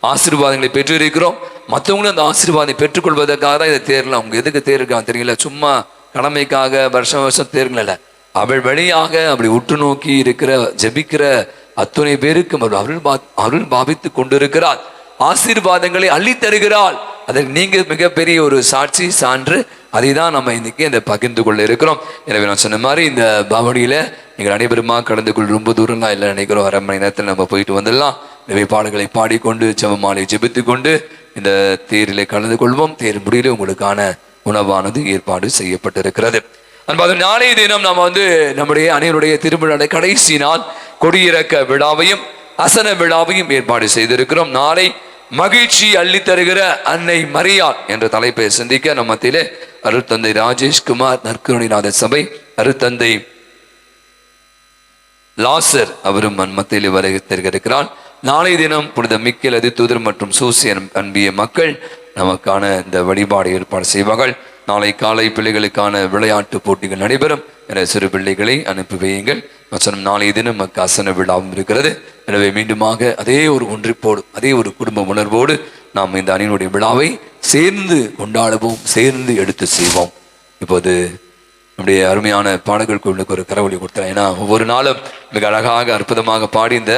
ஆசீர்வாதங்களை பெற்று இருக்கிறோம். மற்றவங்களும் அந்த ஆசீர்வாதம் பெற்றுக்கொள்வதற்காக தான் இந்த தேர்லாம். அவங்க எதுக்கு தேர் இருக்காங்க தெரியல, சும்மா கடமைக்காக வருஷம் வருஷம் தேர்கள் இல்லை. அவள் வழியாக அப்படி உற்று நோக்கி இருக்கிற ஜெபிக்கிற அத்துணை பேருக்கு அருள் பாவித்து கொண்டிருக்கிறார். ஆசீர்வாதங்களை அள்ளி தருகிறாள். அதற்கு நீங்க மிகப்பெரிய ஒரு சாட்சி, சான்று. அதை தான் நம்ம இன்னைக்கு இந்த பகிர்ந்து கொள்ள இருக்கிறோம். எனவே நான் சொன்ன மாதிரி இந்த பவனியில நீங்கள் அனைவருமா கலந்து கொள்ள ரொம்ப தூரம்லாம் இல்லை நினைக்கிறோம். 1/2 மணி நேரத்தில் நம்ம போயிட்டு வந்துடலாம். நிறைய பாடல்களை பாடிக்கொண்டு ஜெபமாலை ஜெபித்து கொண்டு இந்த தேரிலே கலந்து கொள்வோம். தேர் முடியல உங்களுக்கான உணவானது ஏற்பாடு செய்யப்பட்டிருக்கிறது. அன்பாத நாளைய தினம் நாம் வந்து நம்முடைய அனைவருடைய திருவிழா கடைசி நாள் கொடியிறக்க விழாவையும் அசன விழாவையும் ஏற்பாடு செய்திருக்கிறோம். நாளை மகிழ்ச்சி அள்ளி தருகிற அன்னை மரியாள் என்ற தலைப்பை சிந்திக்க நம் மத்தியிலே அருட்தந்தை ராஜேஷ்குமார் நற்கருணைநாத சபை அருட்தந்தை லாசர் அவரும் மத்தியிலே வருகிறார். நாளைய தினம் புனித மிக்கேல் அதிதூதர் மற்றும் சூசியன் அன்பிய மக்கள் நமக்கான இந்த வழிபாடு ஏற்பாடு செய்வார்கள். நாளை காலை பிள்ளைகளுக்கான விளையாட்டு போட்டிகள் நடைபெறும். என சிறு பிள்ளைகளை அனுப்பி வையுங்கள். நாளைய தினம் நமக்கு அசன விழாவும் இருக்கிறது. எனவே மீண்டுமாக அதே ஒரு ஒன்றிப்போடு, அதே ஒரு குடும்ப உணர்வோடு நாம் இந்த அணியினுடைய விழாவை சேர்ந்து கொண்டாடுவோம், சேர்ந்து எடுத்து செய்வோம். இப்போது நம்முடைய அருமையான பாடல்களுக்கு ஒரு கரவொலி கொடுத்தேன். ஏன்னா ஒவ்வொரு நாளும் மிக அழகாக அற்புதமாக பாடி இந்த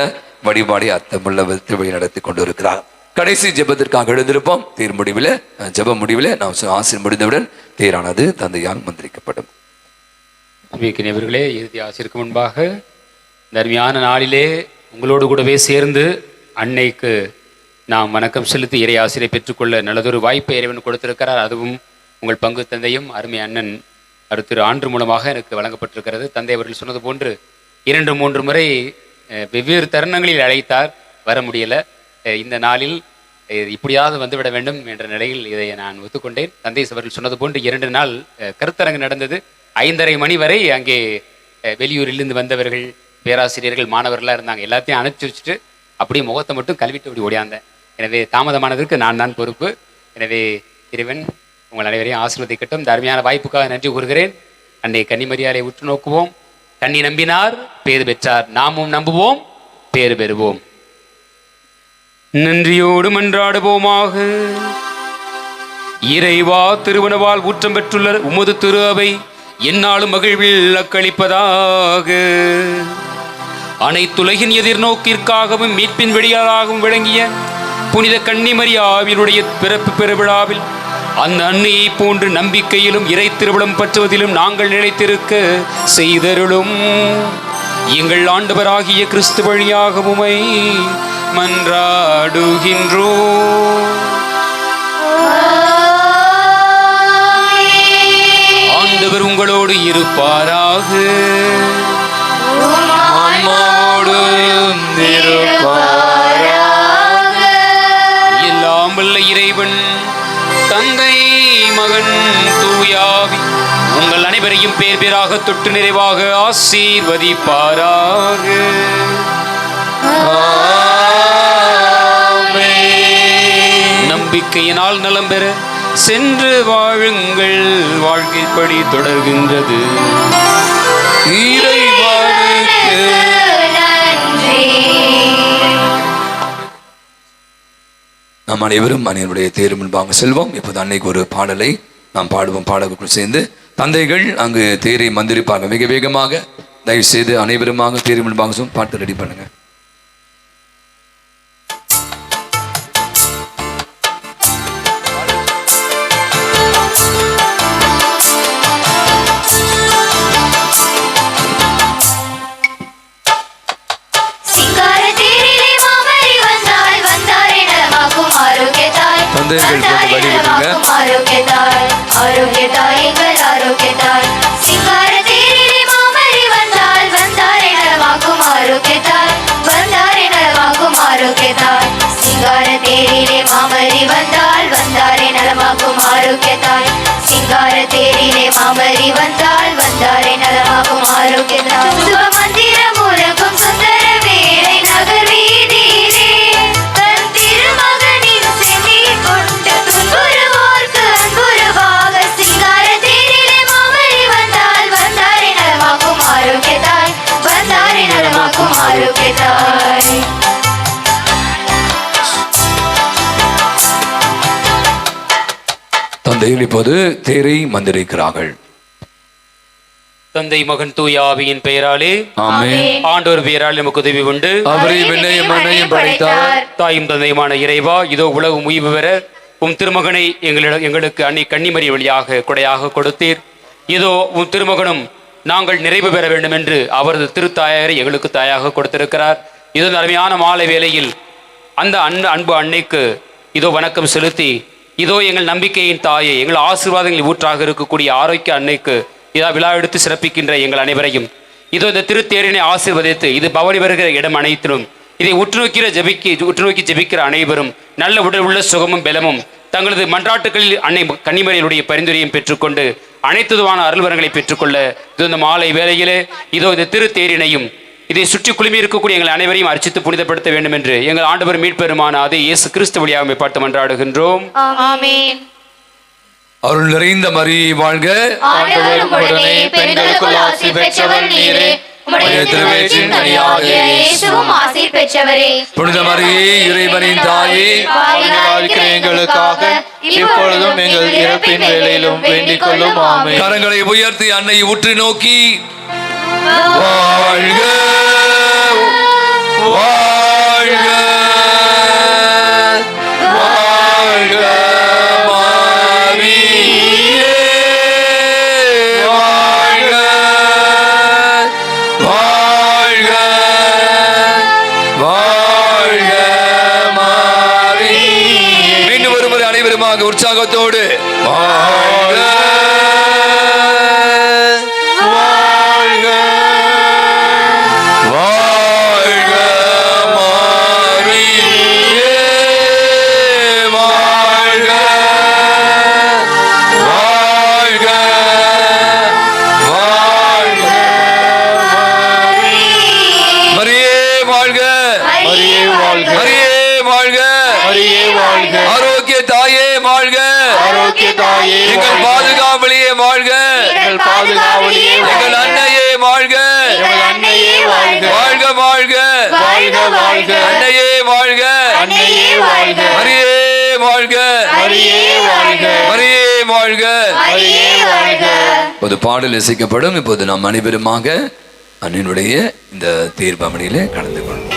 வழிபாடி அர்த்தமுள்ள திருவழி நடத்தி கொண்டு இருக்கிறார். கடைசி ஜெபத்திற்காக எழுந்திருப்போம். தேர் முடிவில், ஜெப முடிவில் நாம் ஆசிரியர் முடிந்தவுடன் தேரானது தந்தையால் மந்திரிக்கப்படும். அன்பிற்கினியவர்களே, இறுதி ஆசிரியருக்கு முன்பாக இந்த அருமையான நாளிலே உங்களோடு கூடவே சேர்ந்து அன்னைக்கு நாம் வணக்கம் செலுத்தி இறை ஆசிரியை பெற்றுக்கொள்ள நல்லதொரு வாய்ப்பை இறைவன் கொடுத்திருக்கிறார். அதுவும் உங்கள் பங்கு தந்தையும் அருமை அண்ணன் திரு ஆண்டு மூலமாக எனக்கு வழங்கப்பட்டிருக்கிறது. தந்தை அவர்கள் சொன்னது போன்று 2-3 முறை வெவ்வேறு தருணங்களில் அழைத்தார், வர முடியலை. இந்த நாளில் இப்படியாவது வந்துவிட வேண்டும் என்ற நிலையில் இதை நான் ஒத்துக்கொண்டேன். தந்தை அவர்கள் சொன்னது போன்று 2 நாள் கருத்தரங்கு நடந்தது. 5:30 மணி வரை அங்கே வெளியூரிலிருந்து வந்தவர்கள், பேராசிரியர்கள், மாணவர்களாக இருந்தாங்க. எல்லாத்தையும் அனுப்பிச்சி வச்சுட்டு அப்படியே முகத்தை மட்டும் கல்விட்டு அப்படி ஓடியாந்தேன். எனவே தாமதமானதற்கு நான் தான் பொறுப்பு. எனவே இறைவன் உங்கள் அனைவரையும் ஆசீர்வதிக்கட்டும். இந்த அருமையான வாய்ப்புக்காக நன்றி கூறுகிறேன். அன்னை கன்னிமரியாளை உற்று நோக்குவோம். கன்னி நம்பினார், பேறு பெற்றார். நாமும் நம்புவோம், பேறு பெறுவோம். நன்றியோடு மன்றாடுவோமாக. இறைவா, திருவனவால் ஊற்றம் பெற்றுள்ள உமது திரு அவை எந்நாளும் மகிழ்வில் அக்களிப்பதாக. அனைத்துலகின் எதிர்நோக்கிற்காகவும் மீட்பின் வெளியாகவும் விளங்கிய புனித கன்னிமரியாவினுடைய பிறப்பு பெருவிழாவில் அந்த அன்னையை போன்று நம்பிக்கையிலும் இறை திருவிழம் பற்றுவதிலும் நாங்கள் நிலைத்திருக்க செய்தருளும். எங்கள் ஆண்டவராகிய கிறிஸ்து வழியாக உம்மை மன்றாடுகின்றோம். ஆண்டவர் உங்களோடு இருப்பாராக. எல்லாம் வல்ல இறைவன் தந்தை, மகன், தூயாவி உங்கள் அனைவரையும் பேர் பேராக தொட்டு நிறைவாக ஆசீர்வதிப்பாராக. நம்பிக்கையினால் நலம் பெற சென்று வாழுங்கள், வாழ்க்கைப்படி தொடர்கின்றது. இறைவனுக்கு நன்றி. நாம் அனைவரும் அன்னையனுடைய தேர் முன்பாக செல்வோம். இப்போது அன்னைக்கு ஒரு பாடலை நாம் பாடுவோம். பாடலுக்குள் சேர்ந்து தந்தைகள் அங்கு தேரை மந்திரிப்பாங்க. மிக வேகமாக தயவு செய்து அனைவருமாக தேர் முன்பாக பாட்டு ரெடி பண்ணுங்க. தந்தைகள் இப்போது தேரை மந்திரிக்கிறார்கள். தந்தை மகன் தூய ஆவியின் பெயராலே ஆமென். ஆண்டவர் பெயரால் நமக்கு உதவி உண்டு. அவரே விண்ணையும் மண்ணையும் படைத்தார். தாயும் தந்தையுமான இறைவா, இதோ உலகு முய்வு பெற உம் திருமகனை எங்களுக்கு அன்னை கன்னிமரி வழியாக கொடையாக கொடுத்தீர். இதோ உம் திருமகனும் நாங்கள் நிறைவு பெற வேண்டும் என்று அவரது திருத்தாயாரை எங்களுக்கு தாயாக கொடுத்திருக்கிறார். இதோ அருமையான மாலை வேளையில் அந்த அன்பு அன்னைக்கு இதோ வணக்கம் செலுத்தி, இதோ எங்கள் நம்பிக்கையின் தாயை, எங்கள் ஆசீர்வாதங்களில் ஊற்றாக இருக்கக்கூடிய ஆரோக்கிய அன்னைக்கு இதா விழா எடுத்து சிறப்பிக்கின்ற எங்கள் அனைவரையும் இதோ இந்த திருத்தேரினை ஆசீர்வதித்து இது பவனி வருகிற இடம் அனைத்திலும் இதை உற்றுநோக்கி ஜெபிக்கிற அனைவரும் நல்ல உடல் உள்ள சுகமும் பலமும் தங்களது மன்றாட்டுகளில் அன்னை கன்னிமரியினுடைய பரிந்துரையும் பெற்றுக்கொண்டு அனைத்துவான அருள்வரங்களை பெற்றுக்கொள்ள இது இந்த மாலை வேளையிலே இதோ இந்த திருத்தேரினையும் இதை சுற்றி குழுமி இருக்கக்கூடிய எங்கள் அனைவரையும் அர்ச்சித்து புனிதப்படுத்த வேண்டும் என்று எங்கள் ஆண்டவர் மீட்பெருமான அதே இயேசு கிறிஸ்து வழியாக பார்த்து மன்றாடுகின்றோம். ஆமென். அருள் நிறைந்த மரியே வாழ்க. ஆண்டவர் உம்முடனே பெண்களுக்குள் ஆசி பெற்றவர் நீரே. உம்முடைய திருவயிற்றின் கனியாகிய இயேசுவும் ஆசி பெற்றவரே. புனித மரியே இறைவனின் தாயே, வாழ்கிற எங்களுக்காக இப்பொழுதும் எங்கள் இறப்பின் வேளையிலும் வேண்டிக் கொள்ளும். ஆமென். கரங்களை உயர்த்தி அன்னை உற்று நோக்கி வாழ்க வாழ்க வாழ்க மரியே வாழ்க வாழ்க வாழ்க மரியே. மீண்டும் ஒருமுறை அனைவருமாக உற்சாகத்தோடு வாழ்க எங்கள் பாதுகாவலியே வாழ்க. எங்கள் அன்னையே வாழ்க. வாழ்க வாழ்க அன்னையே வாழ்க. மரியே வாழ்க. மரியே வாழ்க. இப்போது பாடல் இசைக்கப்படும். இப்போது நாம் அனைவருமாக அன்னையினுடைய இந்த தீர்ப்பமணியிலே கலந்து கொள்வோம்.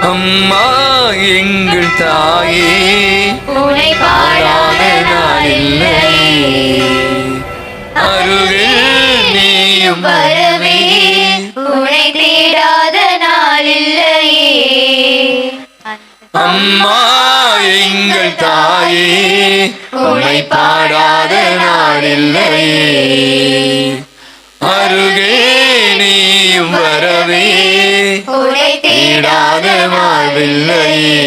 அம்மா எங்கள் தாயே, உன்னை பாடாத நாளில்லை. அருகில் நீயும் வரவே உன்னை தேடாத நாளில்லையே. அம்மா எங்கள் தாயே, உன்னை பாடாத நாளில்லையே. அருகே நீயும் வரவே உன்னை தேடாத கேடான வாழ்வில்லையே.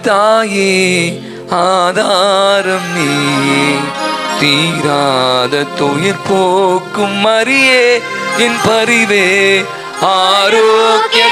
தாயே ஆதாரம் நீ தீராத துயர் போக்கும் மரியே என் பரிவே ஆரோக்கிய